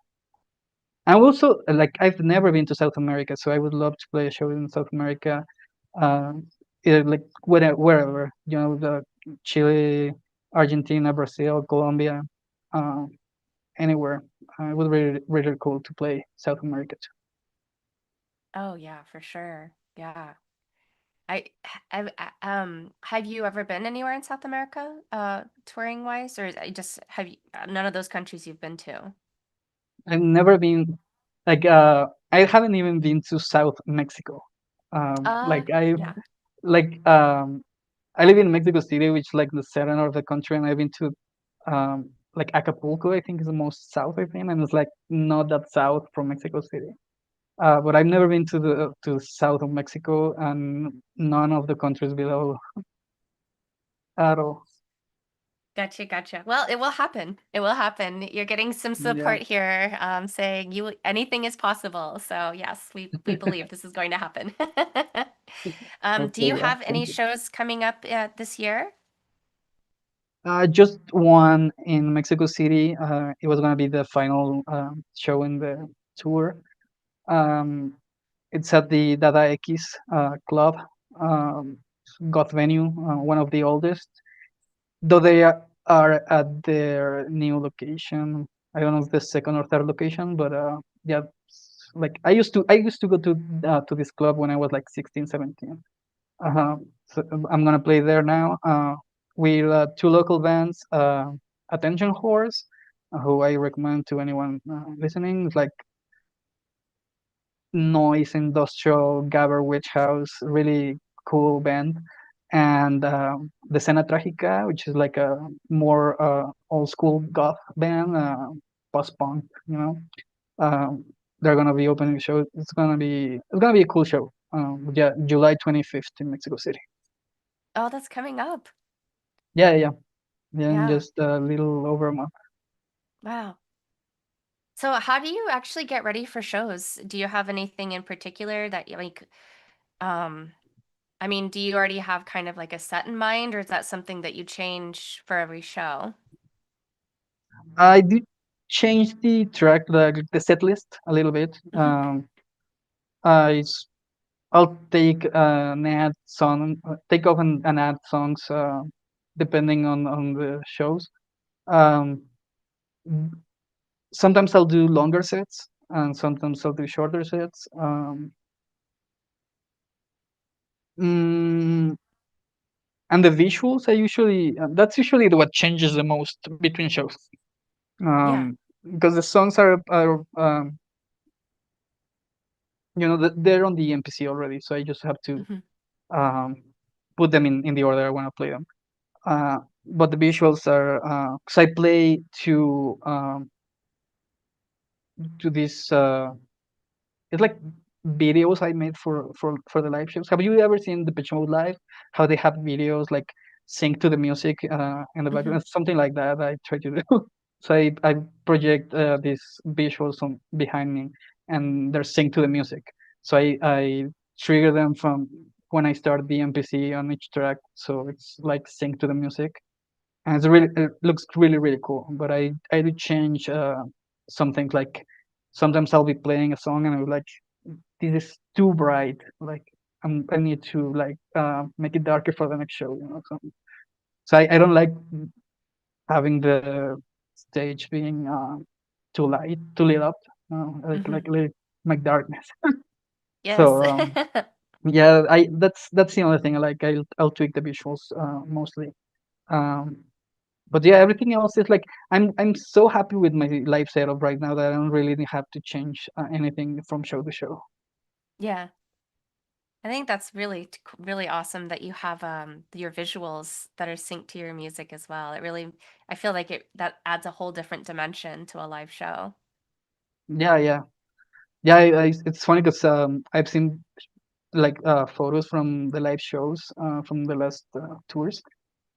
And also, like, I've never been to South America, so I would love to play a show in South America. Uh, either like wherever, the Chile, Argentina, Brazil, Colombia, uh, anywhere. It would be really, really cool to play South America too. Oh, yeah, for sure. Yeah. Have you ever been anywhere in South America, touring wise, or is it just have you none of those countries you've been to? I've never been like I haven't even been to South Mexico. Like Yeah. I live in Mexico City, which is like the center of the country, and I've been to like Acapulco. I think is the most south I've been, and it's like not that south from Mexico City. But I've never been to the south of Mexico, and none of the countries below at all. Gotcha, gotcha. Well, it will happen. It will happen. You're getting some Yeah. support here, saying anything is possible. So yes, we believe this is going to happen. Do Okay. you Yeah. have any Thank you. shows coming up this year? Just one in Mexico City. It was gonna be the final show in the tour. Um, it's at the Dada X club, um, goth venue, one of the oldest. Though they are at their new location. I don't know if the second or third location, but yeah, like I used to go to this club when I was like 16, 17. So I'm gonna play there now with two local bands, Attention Horse, who I recommend to anyone listening. It's like noise industrial gabber witch house, really cool band. And the Cena Tragica, which is like a more old school goth band, post punk, um, they're gonna be opening the show. It's gonna be a cool show. Yeah, July 25th in Mexico City. Oh, that's coming up. Yeah, yeah, yeah, in Yeah. just a little over a month. Wow. So how do you actually get ready for shows? Do you have anything in particular that you like, um, I mean, do you already have kind of like a set in mind, or is that something that you change for every show? I did change the track, the set list a little bit. Hmm. I s- I'll take an ad song, take off and add songs depending on the shows. Um, Sometimes I'll do longer sets, and sometimes I'll do shorter sets. Mm, and the visuals, that's usually what changes the most between shows. Yeah. Because the songs are they're on the MPC already, so I just have to Hmm. um, put them in the order I want to play them. but the visuals are because I play to this it's like videos I made for the live shows. Have you ever seen the Pitch Mode live? How they have videos like sync to the music in the Hmm. background, something like that. I try to do. So I project these visuals on behind me, and they're synced to the music. So I trigger them from when I start the MPC on each track, so it's like synced to the music, and it looks really cool. But I do change some things, like sometimes I'll be playing a song and I'm like, this is too bright, like I need to like make it darker for the next show, so I don't like having the stage being too lit up, Hmm. like make darkness. Yes. So yeah, I that's the only thing. Like I'll tweak the visuals mostly. um but yeah, everything else is like I'm so happy with my live setup right now that I don't really have to change anything from show to show. Yeah. I think that's really really awesome that you have your visuals that are synced to your music as well. It really I feel like it that adds a whole different dimension to a live show. Yeah, yeah. It's funny because I've seen like photos from the live shows from the last tours,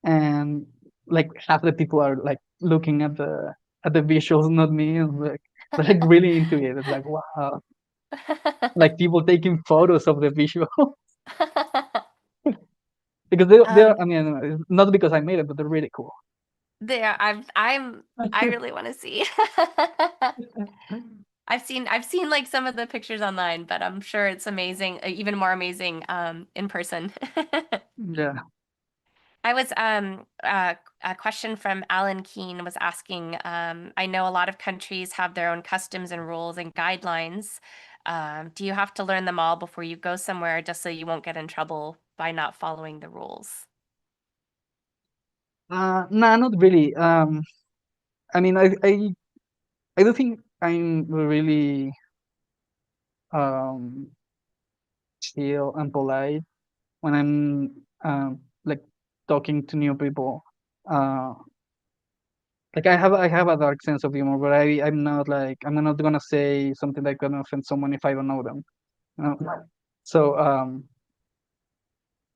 and like half the people are like looking at the visuals, not me, and like they're like really into it. It's like wow, like people taking photos of the visual because they're, um I mean, it's not because I made it, but they're really cool. there I really want to see. I've seen like some of the pictures online, but I'm sure it's amazing, even more amazing in person. Yeah. I was a question from Alan Keene was asking, I know a lot of countries have their own customs and rules and guidelines. Do you have to learn them all before you go somewhere just so you won't get in trouble by not following the rules? Nah, not really. I mean, I do think I'm really um chill and polite when I'm like talking to new people. Uh, like I have a dark sense of humor, but I'm not like I'm not gonna say something that gonna offend someone if I don't know them. You know? So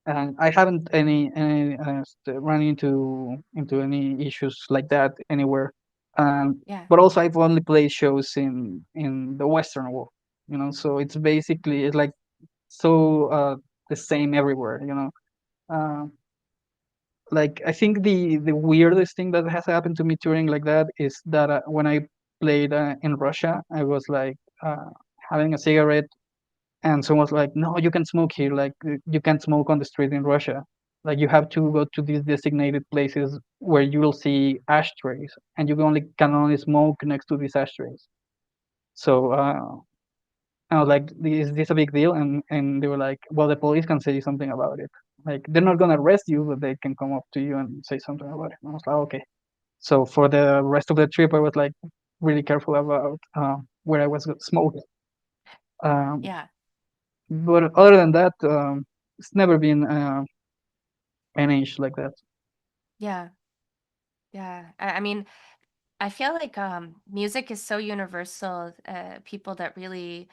and I haven't run into any issues like that anywhere. Yeah. But also I've only played shows in the Western world, so it's like so the same everywhere. Uh, like I think the weirdest thing that has happened to me touring like that is that when I played in Russia, I was like having a cigarette, and someone's like, no, you can smoke here, like you can't smoke on the street in Russia, like you have to go to these designated places where you will see ashtrays, and you can only smoke next to these ashtrays. So I was like, is this a big deal? And they were like, well, the police can say something about it. Like they're not gonna arrest you, but they can come up to you and say something about it. And I was like, okay. So for the rest of the trip, I was like really careful about where I was smoking. Um, Yeah. but other than that, it's never been an issue like that. Yeah. Yeah. I mean, I feel like music is so universal. People that really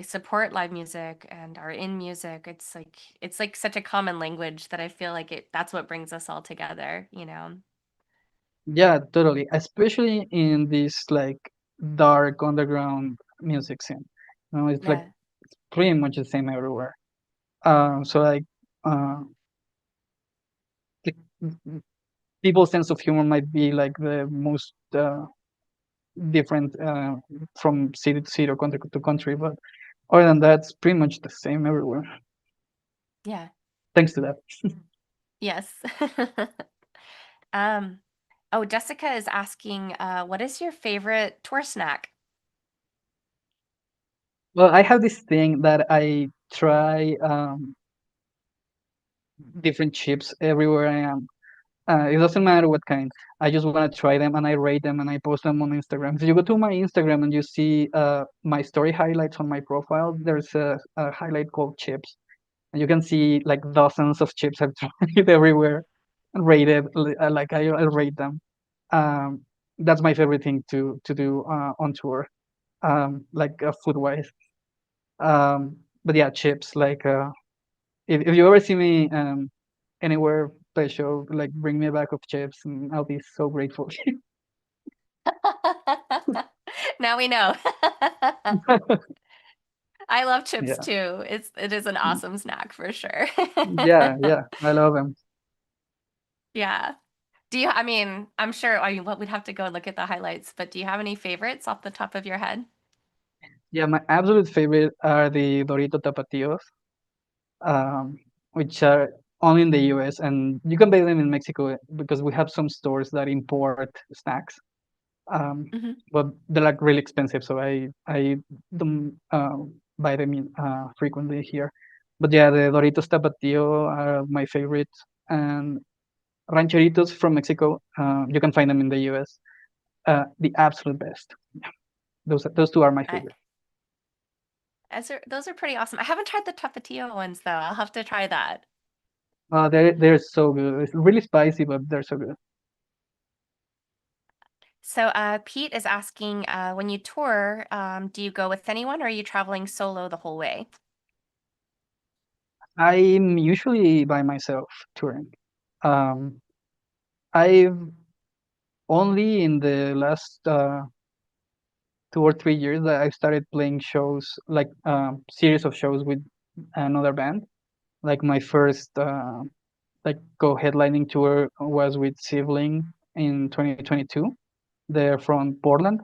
support live music and are in music, it's like such a common language that I feel like that's what brings us all together, you know? Yeah, totally. Especially in this like dark underground music scene. It's like Yeah. pretty much the same everywhere. So like, uh, the people's sense of humor might be like the most different from city to city or country to country, but other than that, it's pretty much the same everywhere. Yeah. Thanks to that. Yes. Um, oh, Jessica is asking, what is your favorite tour snack? Well, I have this thing that I try different chips everywhere I am. It doesn't matter what kind. I just want to try them and I rate them and I post them on Instagram. So you go to my Instagram and you see my story highlights on my profile. There's a highlight called chips, and you can see like dozens of chips I've tried everywhere. rated. Like I rate them. Um, that's my favorite thing to do on tour. Like food wise. But yeah, chips. Like if you ever see me anywhere play a show, like bring me a bag of chips, and I'll be so grateful. Now we know. I love chips Yeah, too. It is an awesome snack for sure. yeah, yeah. I love them. Yeah. I mean, I'm sure, what we'd have to go look at the highlights, but do you have any favorites off the top of your head? Yeah, my absolute favorite are the Dorito Tapatios, um, which are only in the US, and you can buy them in Mexico because we have some stores that import snacks. Um, Hmm. but they're like really expensive, so I don't buy them frequently here. But yeah, the Doritos Tapatio are my favorite, and Rancheritos from Mexico. You can find them in the US. The absolute best. Those two are my I, favorite. those are pretty awesome. I haven't tried the Tapatio ones though. I'll have to try that. They're so good. It's really spicy, but they're so good. So, Pete is asking, when you tour, do you go with anyone or are you traveling solo the whole way? I'm usually by myself touring. Um, I've only in the last 2 or 3 years that I started playing shows like series of shows with another band. Like my first like co-headlining tour was with Sibling in 2022. They're from Portland.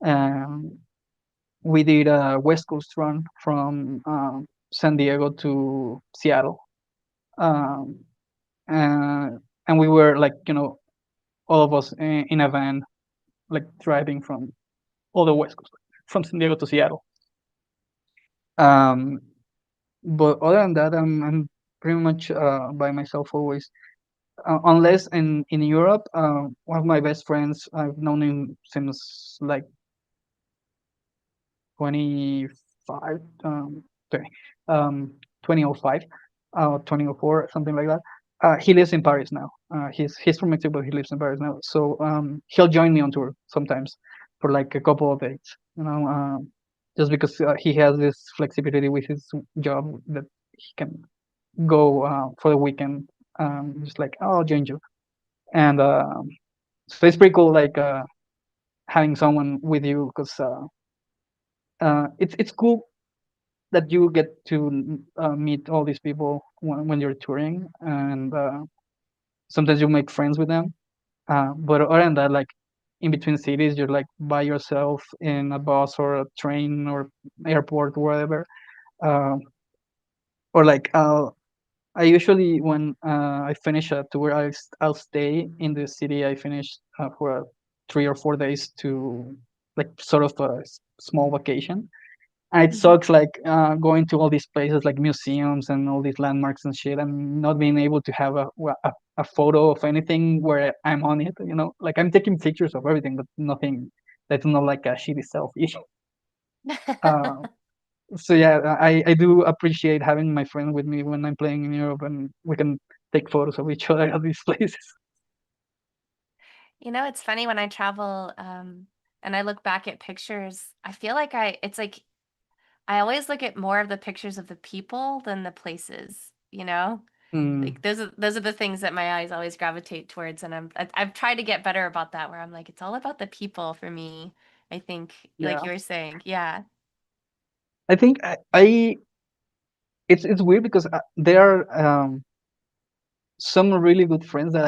Um, we did a West Coast run from San Diego to Seattle. Um, uh, and we were like, all of us in a van, like driving from all the West Coast, from San Diego to Seattle. Um, but other than that, I'm pretty much by myself always. Unless in Europe, one of my best friends, I've known him since like 25, 20, 2005, 2004, something like that. He lives in Paris now. He's from Mexico, but he lives in Paris now. So he'll join me on tour sometimes for like a couple of days. Just because he has this flexibility with his job that he can go for the weekend. Just like, oh, I'll join you, and so it's pretty cool. Like having someone with you because it's cool that you get to meet all these people when you're touring, and sometimes you make friends with them. But other than that, like in between cities, you're like by yourself in a bus or a train or airport, wherever. Uh, or like I usually when I finish a tour, I'll stay in the city I finished for 3 or 4 days to like sort of a small vacation. And it Hmm. sucks like going to all these places like museums and all these landmarks and shit, and not being able to have a photo of anything where I'm on it. Like I'm taking pictures of everything, but nothing that's not like a shitty selfie. Uh, so yeah, I do appreciate having my friend with me when I'm playing in Europe, and we can take photos of each other at these places. It's funny when I travel, and I look back at pictures, I feel like it's like I always look at more of the pictures of the people than the places, you know? Mm, Like those are the things that my eyes always gravitate towards, and I've tried to get better about that where I'm like it's all about the people for me. I think like yeah, you were saying. Yeah. I think it's weird because there are some really good friends that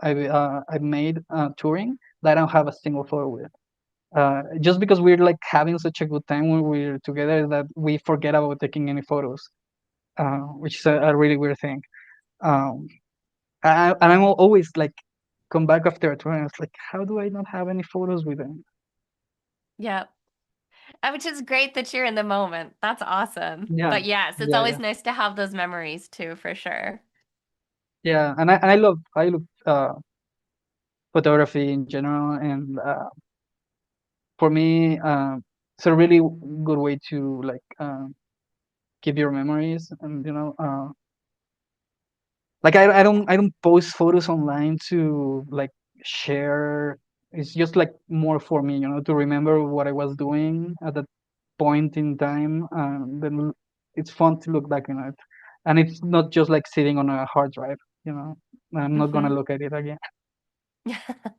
I've made touring that I don't have a single photo with. Just because we're like having such a good time when we're together that we forget about taking any photos, which is a really weird thing. Um, and I'm always like come back after a tour and it's like, how do I not have any photos with them? Yeah. Which is great that you're in the moment. That's awesome. Yeah, But yes, it's yeah, always yeah, nice to have those memories too, for sure. yeah. And I love photography in general, and for me, it's a really good way to like keep your memories, and Like I don't post photos online to like share. It's just like more for me, to remember what I was doing at that point in time. Then it's fun to look back on it, and it's not just like sitting on a hard drive. You know, I'm not gonna Hmm. look at it again.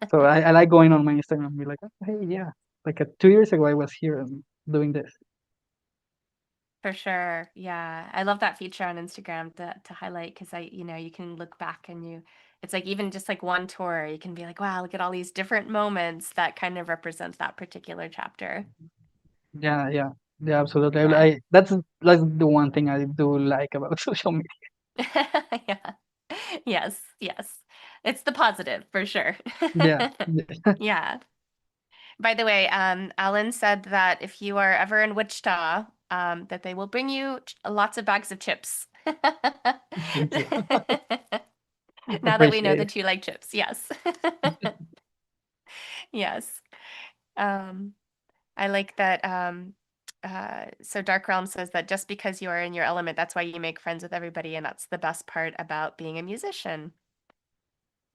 So I like going on my Instagram and be like, oh, hey, yeah, like 2 years ago I was here and doing this. For sure. Yeah. I love that feature on Instagram to highlight because you can look back and it's like even just like one tour, you can be like, wow, look at all these different moments that kind of represents that particular chapter. Yeah, yeah, yeah, absolutely. Yeah. That's the one thing I do like about social media. Yeah. Yes. Yes. It's the positive for sure. Yeah, yeah. Yeah. By the way, Alan said that if you are ever in Wichita, that they will bring you lots of bags of chips. Thank you. Now that we know Appreciate it. that you like chips, yes. Yes. Um, I like that. So Dark Realm says that just because you are in your element, that's why you make friends with everybody, and that's the best part about being a musician.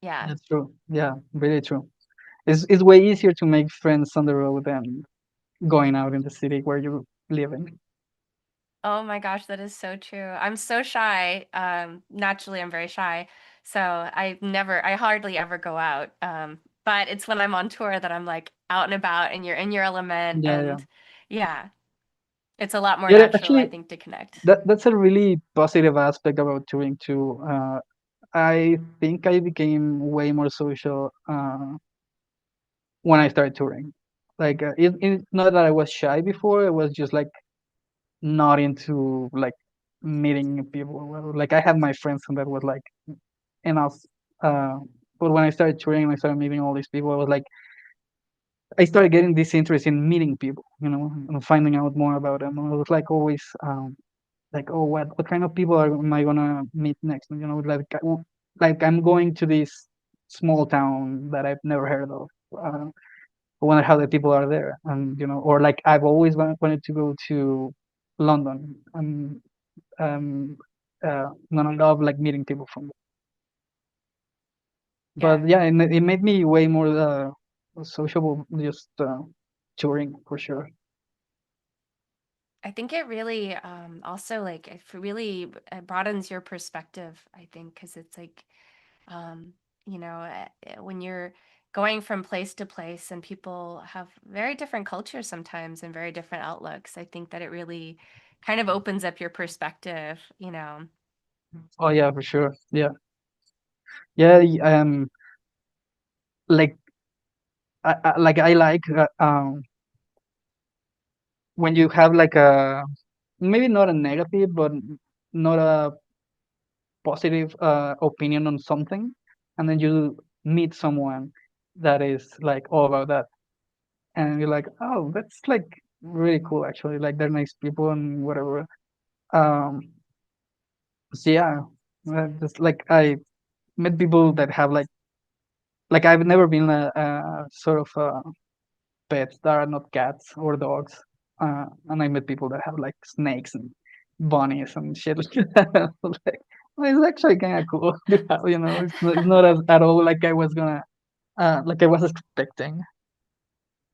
Yeah. That's true. Yeah, really true. It's way easier to make friends on the road than going out in the city where you live in. Oh my gosh, that is so true. I'm so shy. Naturally, I'm very shy. So I hardly ever go out. But it's when I'm on tour that I'm like out and about and you're in your element. Yeah, yeah. And yeah, it's a lot more Yeah, natural, I actually, think, to connect. that's a really positive aspect about touring too. I think I became way more social when I started touring. Like, it's not that I was shy before. It was just like not into like meeting people. Well, like I had my friends, and that was like enough. Uh, but when I started touring and I started meeting all these people, I was like, I started getting this interest in meeting people, and finding out more about them. I was like always like, oh, what kind of people am I gonna meet next? Like I'm going to this small town that I've never heard of. I wonder how the people are there, and or like I've always wanted to go to London, and gonna love like meeting people from there. Yeah. But yeah, it made me way more sociable, just touring for sure. I think it really also like it really broadens your perspective, I think, because it's like Um, when you're going from place to place and people have very different cultures sometimes and very different outlooks, I think that it really kind of opens up your perspective, you know. Oh yeah, for sure. Yeah, yeah. Like I like when you have like a, maybe not a negative, but not a positive opinion on something, and then you meet someone that is like all about that, and you're like, oh, that's like really cool actually. Like they're nice people and whatever. Um, so yeah, just like I met people that have like I've never been a sort of pets that are not cats or dogs. And I met people that have like snakes and bunnies and shit like that. Like, well, it's actually kind of cool to have, it's not at all like I was gonna, like I was expecting.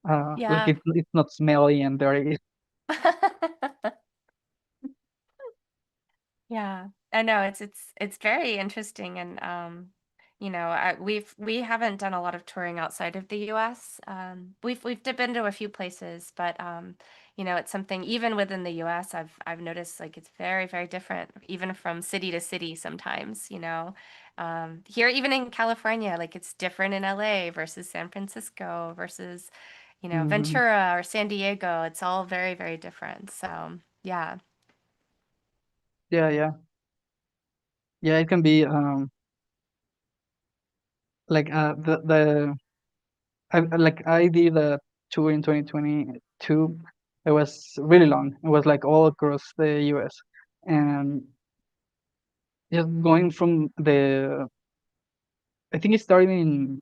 Like Yeah. it's not smelly and dirty. Yeah, I know it's very interesting, and we haven't done a lot of touring outside of the U.S. We've been to a few places, but it's something even within the U.S. I've noticed like it's very very different, even from city to city sometimes. Here even in California, like it's different in L.A. versus San Francisco versus Hmm. Ventura or San Diego. It's all very very different. So yeah. Yeah, yeah, yeah. It can be like I did a tour in 2022. It was really long. It was like all across the US, and just going from I think it started in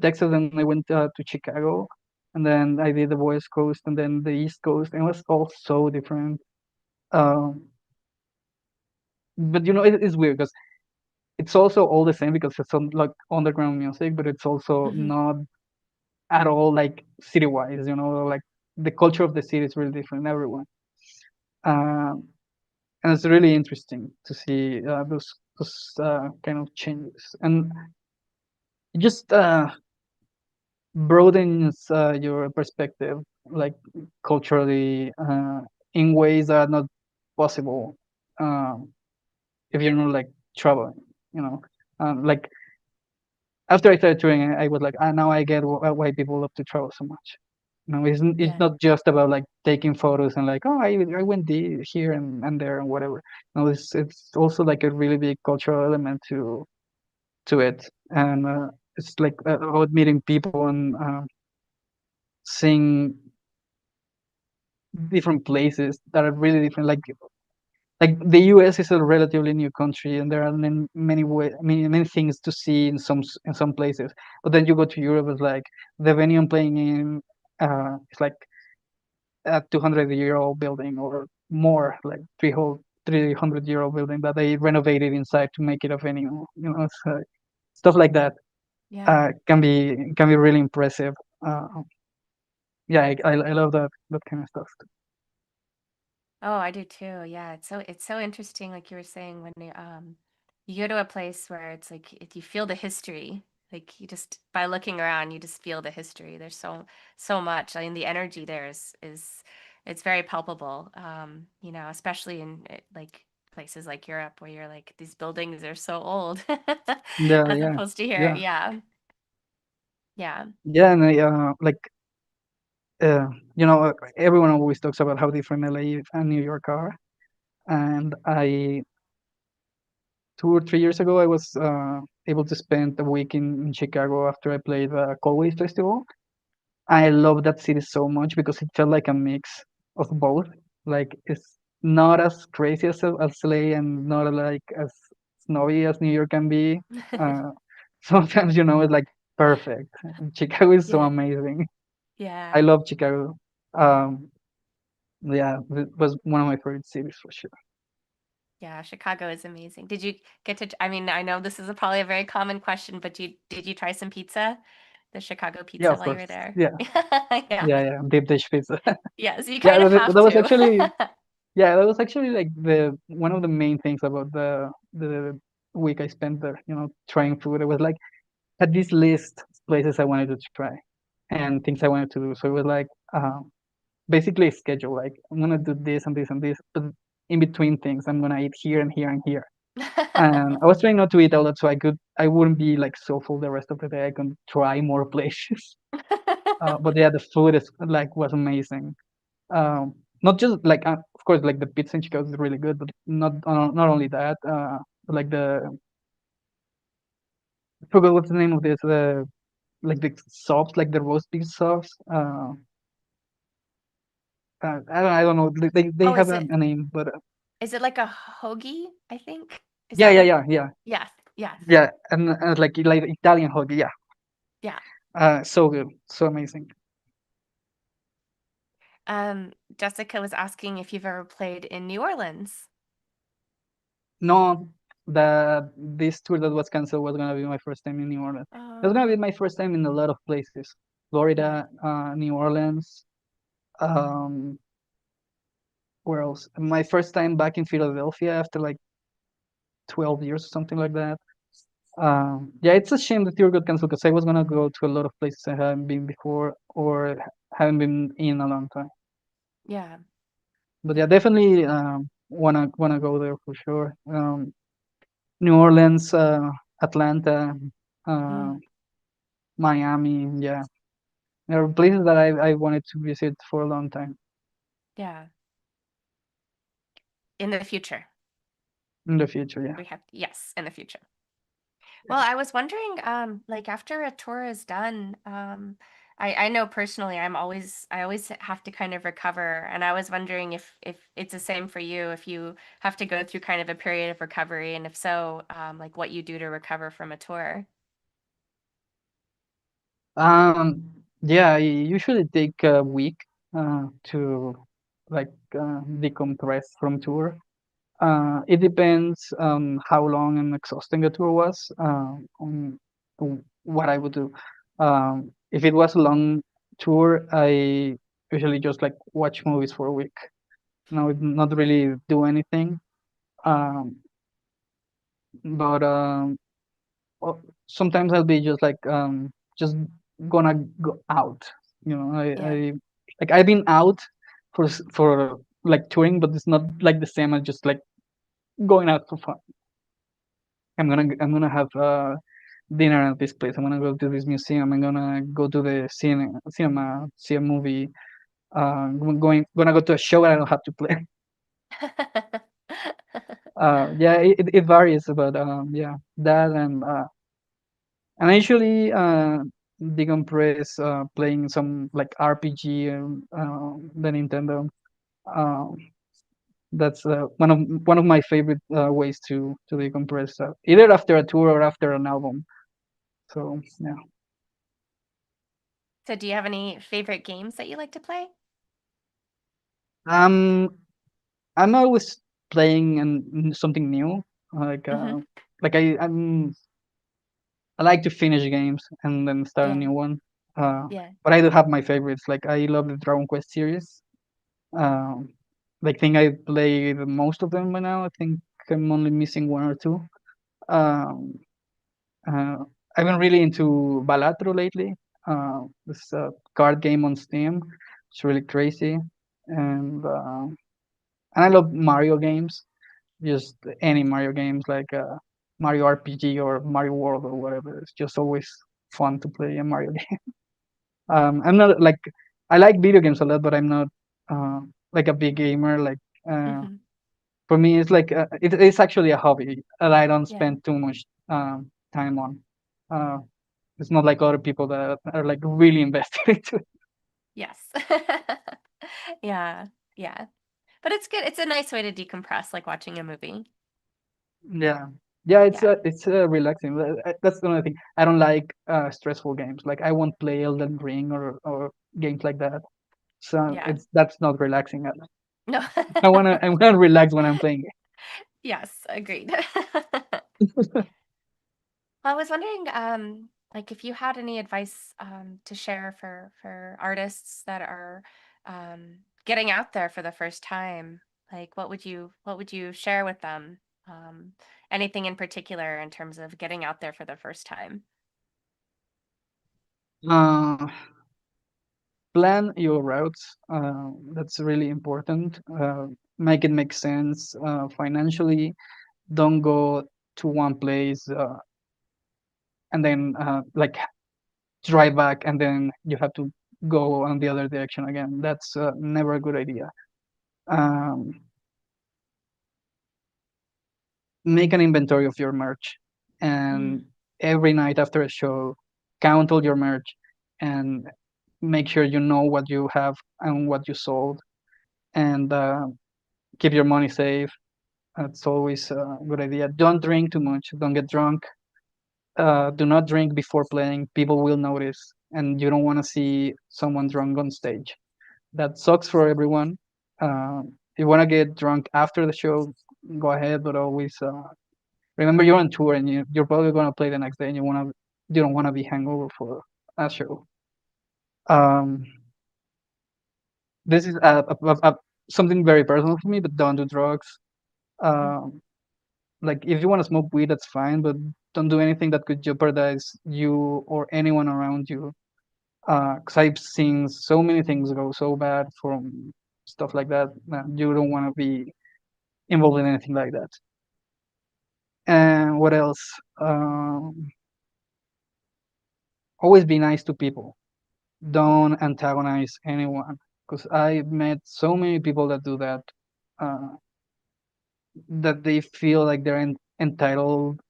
Texas, and I went to Chicago, and then I did the West Coast, and then the East Coast, and it was all so different. Um, but it's weird because it's also all the same because it's on, like underground music, but it's also Hmm. not at all like city wise. Like the culture of the city is really different everywhere. Um, and it's really interesting to see those kind of changes, and it just broadens your perspective, like culturally, in ways that are not possible um, if you're not like traveling. You know, like after I started touring, I was like, now I get why people love to travel so much. It's Yeah. not just about like taking photos and like, oh, I went here and there and whatever. No, it's also like a really big cultural element to it, and it's like about meeting people and seeing different places that are really different. Like the U.S. is a relatively new country, and there are many things to see in some places. But then you go to Europe, it's like the venue I'm playing in, it's like a 200-year-old building or more, like 300-year-old building that they renovated inside to make it a venue. So stuff like that Yeah. can be really impressive. Uh, yeah, I love that kind of stuff. Oh, I do too. Yeah, it's so interesting, like you were saying, when you go to a place where it's like you feel the history, like you just by looking around, you just feel the history. There's so much. I mean, the energy there is it's very palpable. Especially in like places like Europe where you're like these buildings are so old, Yeah, as yeah, opposed to here. yeah, Yeah, yeah. yeah, and like uh, everyone always talks about how different LA and New York are. And 2 or 3 years ago, I was able to spend a week in Chicago after I played the Coldway Festival. I love that city so much because it felt like a mix of both. Like it's not as crazy as LA and not like as snowy as New York can be. Uh, Sometimes, it's like perfect. Chicago is so Yeah, amazing. I yeah. love Chicago. Um, yeah, it was one of my favorite cities for sure. Yeah, Chicago is amazing. Did you get to, I mean, I know this is probably a very common question, but did you try some pizza? The Chicago Yeah, pizza of while you course. were there? Yeah, Yeah. yeah. Deep dish pizza. Yeah, so you Yeah, kind of have that was to. actually yeah, that was actually like the one of the main things about the week I spent there. Trying food. It was like had this list of places I wanted to try and things I wanted to do. So it was like basically a schedule. Like I'm gonna do this and this and this, but in between things, I'm gonna eat here and here and here. And I was trying not to eat a lot, so I wouldn't be like so full the rest of the day. I can try more places. But yeah, the food is like was amazing. Not just like of course like the pizza in Chicago is really good, but not only that. Like I forgot what's the name of this. Like the sauce, like the roast beef sauce. I don't know. They Oh, have is a name, but is it like a hoagie, I think? Is yeah, that yeah, what? yeah, yeah, Yes, yes. yeah, and like Italian hoagie. Yeah, Yeah. so good, so amazing. Jessica was asking if you've ever played in New Orleans. No, this tour that was canceled was gonna be my first time in New Orleans. It was gonna be Oh, my first time in a lot of places: yeah. Florida, New Orleans. Um, where else? My first time back in Philadelphia after like 12 years or something like that. Yeah, it's a shame that tour got canceled because I was gonna go to a lot of places I haven't been before or haven't been in a long time. Yeah. But yeah, Yeah. definitely wanna go there for sure. New Orleans, Atlanta, uh, Mm, Miami. Yeah, there are places that I wanted to visit for a long time yeah. In the future. in the future. Yeah. We have, yes, in the future. Well, I was wondering, like after a tour is done, I know personally I always have to kind of recover, and I was wondering if it's the same for you, if you have to go through kind of a period of recovery, and if so, like what you do to recover from a tour. Yeah, I usually take a week to like decompress from tour. It depends on how long and exhausting the tour was, on what I would do. If it was a long tour, I usually just like watch movies for a week. No, not really do anything. Um, but sometimes I'll be just like just gonna go out. You know, Yeah. I like I've been out for like touring, but it's not like the same as just like going out for fun. I'm gonna have dinner at this place. I'm gonna go to this museum. I'm gonna go to the cinema, see a movie. Gonna go to a show. I don't have to play. Yeah, it varies, but yeah, that and I usually decompress playing some like RPG and the Nintendo. Um, that's one of my favorite ways to decompress, either after a tour or after an album. So yeah. So do you have any favorite games that you like to play? Um, I'm always playing and something new. Like Hmm. uh, like I like to finish games and then start a Yeah. new one. Uh, Yeah. but I do have my favorites. Like I love the Dragon Quest series. Um, like think I played most of them by now. I think I'm only missing one or two. Um, uh, I've been really into Balatro lately. This card game on Steam. It's really crazy, and I love Mario games. Just any Mario games like Mario RPG or Mario World or whatever. It's just always fun to play a Mario game. I'm not like I like video games a lot, but I'm not uh, like a big gamer. Like Hmm. for me, it's like it's actually a hobby that I don't Yeah. spend too much time on. Uh, it's not like other people that are like really invested into it. Yes. Yeah. Yeah. But it's good. It's a nice way to decompress, like watching a movie. Yeah. Yeah, Yeah. it's relaxing. That's the only thing. I don't like stressful games. Like I won't play Elden Ring or games like that. So Yeah. it's that's not relaxing. No. I wanna relax when I'm playing Yes, agreed. it. Well, I was wondering, like if you had any advice to share for artists that are getting out there for the first time, like what would you share with them? Um, Anything in particular in terms of getting out there for the first time? uh, Plan your routes. That's really important. Make it make sense financially. Don't go to one place and then like drive back and then you have to go on the other direction again. That's never a good idea. Um, Make an inventory of your merch, and Mm, every night after a show, count all your merch and make sure you know what you have and what you sold, and keep your money safe. That's always a good idea. Don't drink too much. Don't get drunk. Do not drink before playing. People will notice, and you don't want to see someone drunk on stage. That sucks for everyone. If you want to get drunk after the show, go ahead, but always remember you're on tour and you're probably going to play the next day, and you don't want to be hangover for a show. Um, this is something very personal for me, but don't do drugs. mm, Um, like if you want to smoke weed, that's fine, but don't do anything that could jeopardize you or anyone around you. Because I've seen so many things go so bad from stuff like that. That you don't want to be involved in anything like that. And what else? Always be nice to people. yeah. Don't antagonize anyone. Because I've met so many people that do that. Uh, that they feel like they're entitled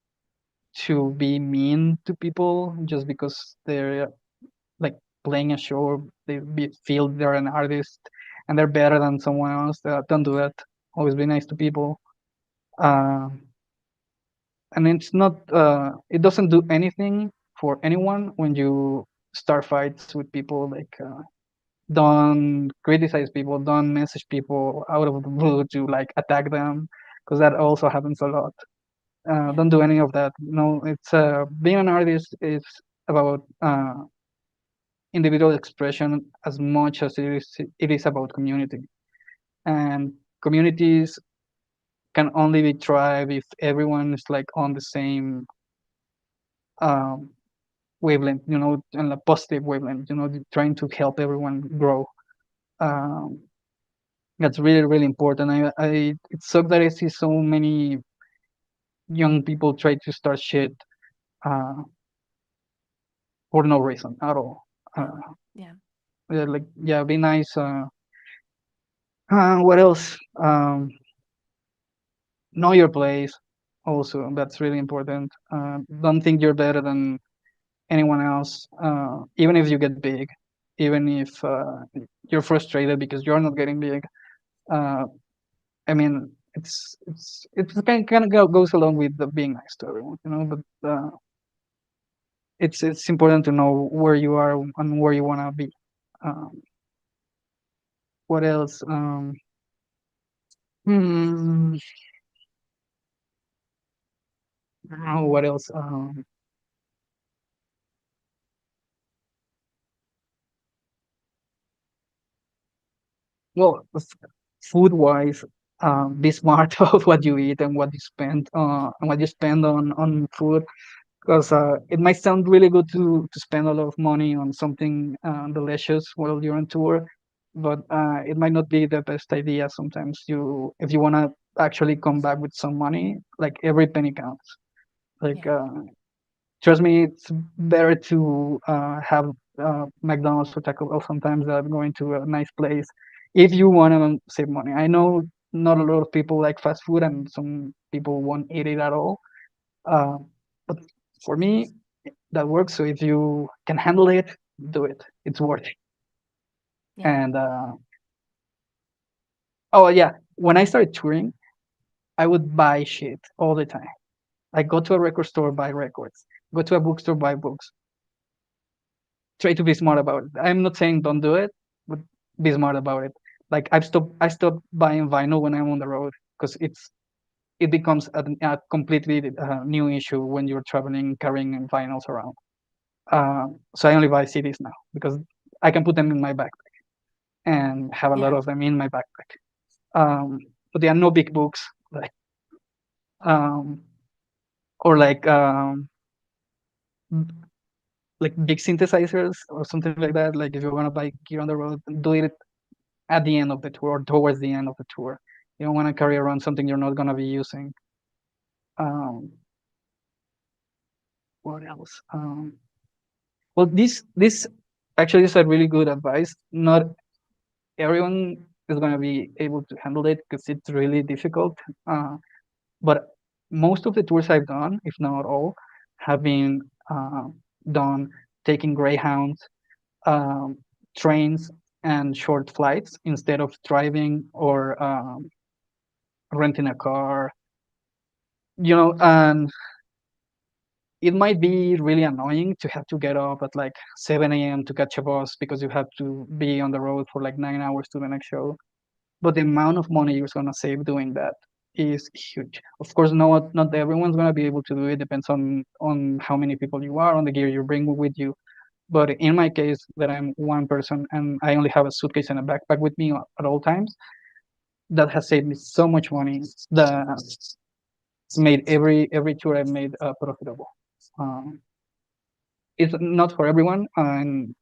to be mean to people just because they're like playing a show. Or feel they're an artist and they're better than someone else. Don't do that. Always be nice to people. Uh, and it doesn't do anything for anyone when you start fights with people. Like don't criticize people. Don't message people out of the blue to like attack them. because that also happens a lot. Yeah. Don't do any of that. No, it's being an artist is about individual expression as much as it is about community. And communities can only be thrive if everyone is like on the same um, wavelength, and a positive wavelength, trying to help everyone grow. Um, that's really, really important. It sucks that I see so many young people try to start shit uh, for no reason at all. Yeah. Uh, Yeah. yeah, like, yeah, be nice. What else? Know your place. Also, that's really important. Don't think you're better than anyone else, even if you get big, even if you're frustrated because you're not getting big. Uh, I mean, it's kind of goes along with the being nice to everyone, But it's important to know where you are and where you want to be. Um, what else? Hmm, I don't know what else. Well, food wise, be smart about what you eat and what you spend on food, because it might sound really good to spend a lot of money on something delicious while you're on tour, but it might not be the best idea. Sometimes if you want to actually come back with some money, like every penny counts. Like, Yeah. trust me, it's better to have McDonald's or Taco Bell sometimes than going to a nice place if you want to save money. I know not a lot of people like fast food, and some people won't eat it at all. Uh, but for me, that works. So if you can handle it, do it. It's worth it. Yeah. And oh yeah, when I started touring, I would buy shit all the time. Like, go to a record store, buy records. Go to a bookstore, buy books. Try to be smart about it. I'm not saying don't do it, but be smart about it. Like, I stopped buying vinyl when I'm on the road, because it becomes a completely new issue when you're traveling carrying vinyls around. So I only buy CDs now because I can put them in my backpack and have a lot Yeah. of them in my backpack. Um, but there are no big books, like, um, or like big synthesizers or something like that. Like, if you want to buy gear on the road, do it at the end of the tour or towards the end of the tour. You don't want to carry around something you're not going to be using. Um, what else? Well, this actually is a really good advice. Not everyone is going to be able to handle it because it's really difficult. Uh, but most of the tours I've done, if not all, have been uh, done taking Greyhounds, um, trains, and short flights instead of driving or renting a car. And it might be really annoying to have to get up at like 7 a.m. to catch a bus because you have to be on the road for like 9 hours to the next show. But the amount of money you're gonna save doing that is huge. Of course, not everyone's gonna be able to do it. Depends on how many people you are, on the gear you bring with you. But in my case, that I'm one person and I only have a suitcase and a backpack with me at all times, that has saved me so much money. That it's made every tour I've made profitable. Um, it's not for everyone, and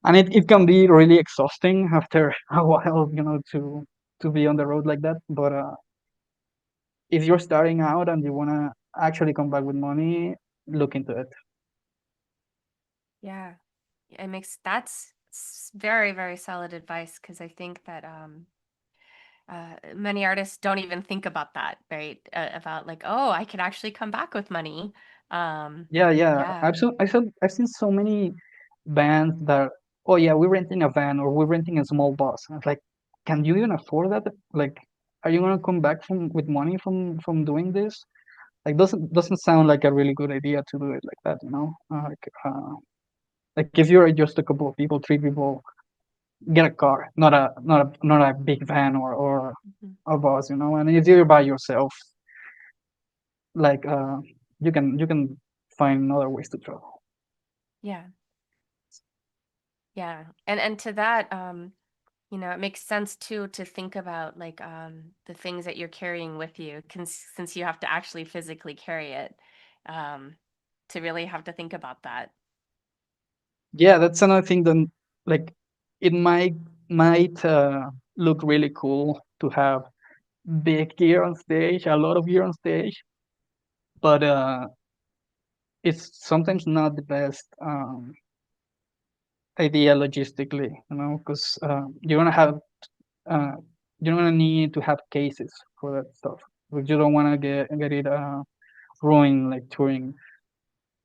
it can be really exhausting after a while, to be on the road like that. But if you're starting out and you want to actually come back with money, look into it. Yeah. It makes that's very, very solid advice because I think that many artists don't even think about that, right? About like, oh, I can actually come back with money. Yeah, yeah. Yeah. I've seen so many bands that, oh yeah, we're renting a van or we're renting a small bus. And it's like, can you even afford that? Like, are you gonna come back from with money from doing this? Like, doesn't sound like a really good idea to do it like that. Like if you're just a couple of people, three people, get a car, not a big van or Mhm. a bus, you know. And if you're by yourself, like you can find other ways to travel. Yeah. Yeah. And to that, you know, it makes sense too to think about like the things that you're carrying with you, since you have to actually physically carry it, um, to really have to think about that. Yeah, that's another thing that like it might look really cool to have big gear on stage, a lot of gear on stage, but it's sometimes not the best idea logistically, you know, because you're gonna have uh, you're gonna need to have cases for that stuff. But you don't want to get it ruined like touring,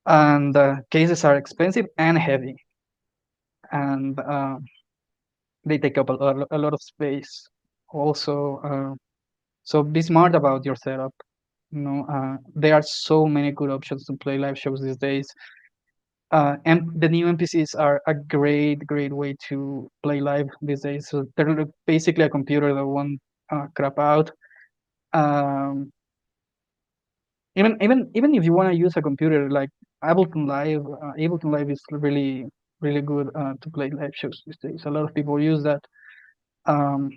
and cases are expensive and heavy, and they take up a lot of space. Also, so be smart about your setup. You know, there are so many good options to play live shows these days. And the new NPCs are a great way to play live these days. So they're basically a computer that won't crap out. Um, even if you want to use a computer like Ableton Live is really good to play live shows these days. A lot of people use that. Um,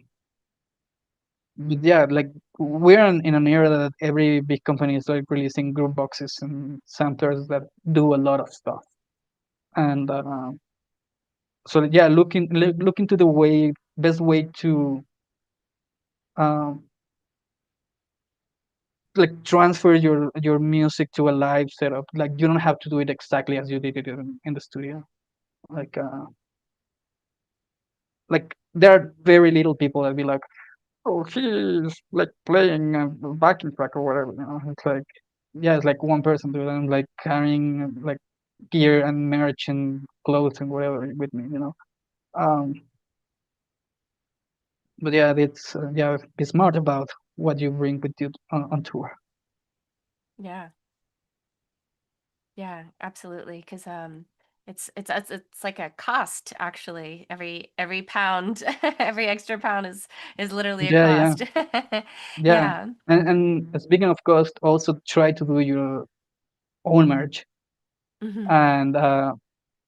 but yeah, like we're in an era that every big company is like releasing group boxes and centers that do a lot of stuff. And so yeah, look into the best way to um, like transfer your music to a live setup. Like you don't have to do it exactly as you did it in the studio. Like like there are very little people that be like, oh, he's like playing a backing track or whatever. You know, it's like yeah, it's like one person doing it, like carrying like gear and merch and clothes and whatever with me. You know. Um, but yeah, it's yeah, be smart about what you bring with you on tour. Yeah. Yeah, absolutely. Because it's like a cost actually. Every pound, every extra pound is literally a Yeah, yeah, cost. yeah. Yeah. And speaking of cost, also try to do your own merch. Hmm. And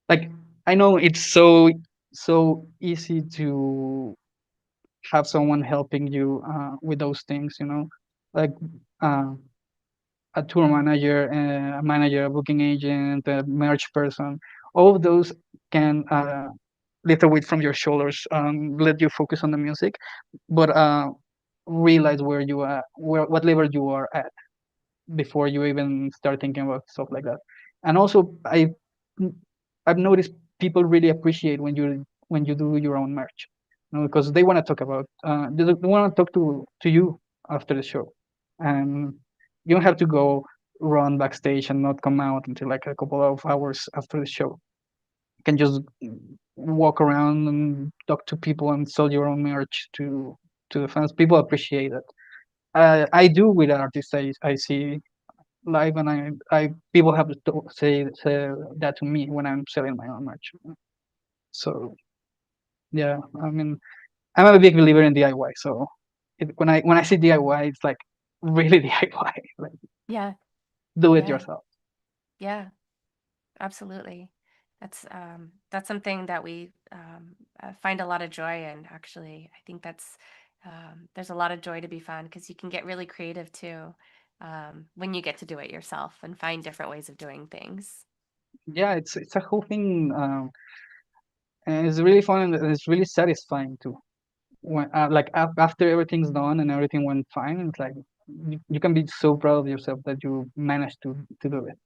like I know it's so easy to have someone helping you with those things, you know, like uh, a tour manager, a manager, a booking agent, a merch person. All of those can lift a weight from your shoulders, let you focus on the music, but realize where you are, what level you are at before you even start thinking about stuff like that. And also, I've noticed people really appreciate when you do your own merch, you know, because they want to talk about they want to talk to you after the show, and you don't have to go run backstage and not come out until like a couple of hours after the show. You can just walk around and talk to people and sell your own merch to the fans. People appreciate it. I do with artists I see live, and I people have to say that to me when I'm selling my own merch. So yeah, I mean, I'm a big believer in DIY. So when I say DIY, it's like really DIY, like Yeah. do it Yeah. yourself. Yeah. Absolutely. That's something that we find a lot of joy in. Actually, I think that's there's a lot of joy to be found because you can get really creative too, when you get to do it yourself and find different ways of doing things. Yeah, it's a whole thing, and it's really fun and it's really satisfying too. When like after everything's done and everything went fine, it's like you can be so proud of yourself that you managed to do it.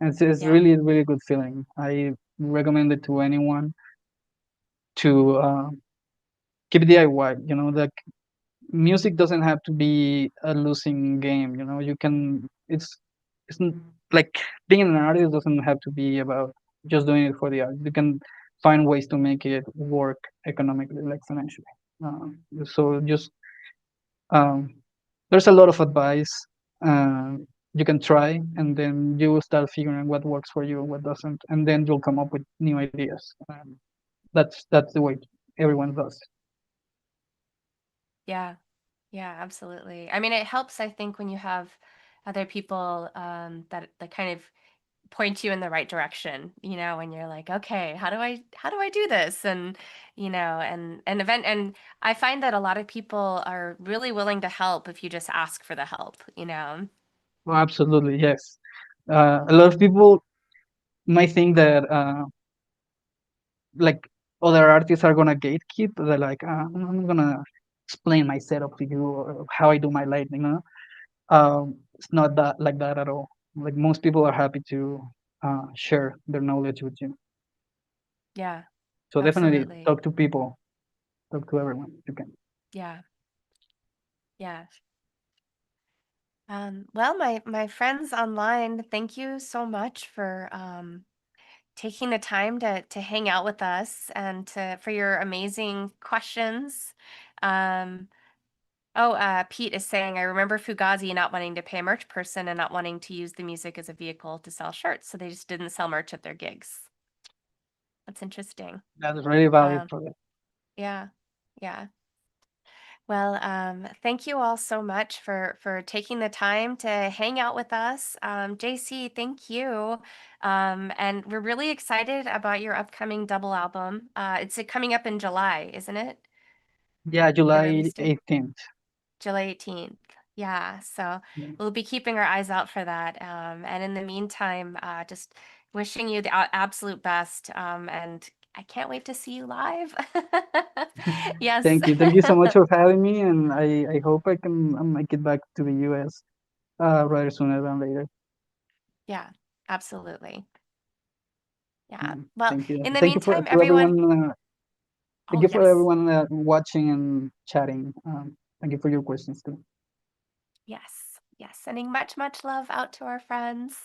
And it's Yeah. really good feeling. I recommend it to anyone to keep DIY. You know, like music doesn't have to be a losing game. You know, you can. It's like being an artist doesn't have to be about just doing it for the art. You can find ways to make it work economically, like financially. So just um, there's a lot of advice uh, you can try, and then you will start figuring what works for you and what doesn't, and then you'll come up with new ideas. That's the way. everyone does. Yeah. Yeah, absolutely. I mean, it helps, I think, when you have other people that kind of point you in the right direction, when you're like, okay, how do I do this? And and I find that a lot of people are really willing to help if you just ask for the help. Well, absolutely, yes. A lot of people might think that like other artists are gonna gatekeep. They're like, I'm gonna explain my setup to you or how I do my lighting. It's not that like that at all. Like most people are happy to share their knowledge with you. Yeah, So definitely absolutely. talk to people, talk to everyone if you can. Yeah, yeah. Well, my friends online, thank you so much for taking the time to hang out with us and for your amazing questions. Um, Pete is saying, I remember Fugazi not wanting to pay a merch person and not wanting to use the music as a vehicle to sell shirts, so they just didn't sell merch at their gigs. That's interesting. That's really valid Um, for that. yeah, yeah. Well, thank you all so much for taking the time to hang out with us. JC, thank you. And we're really excited about your upcoming double album. It's coming up in July, isn't it? Yeah, The July release date? 18th. July 18th. Yeah, so Yeah. we'll be keeping our eyes out for that. And in the meantime, just wishing you the absolute best. And I can't wait to see you live. Yes. Thank you so much for having me, and I hope I can make it back to the US rather sooner than later. Yeah, absolutely. Yeah. Yeah, Well, thank you. in the Thank you for meantime, to everyone, everyone. Thank oh, you for yes. everyone watching and chatting. Thank you for your questions too. Yes. Yes. Sending much, much love out to our friends.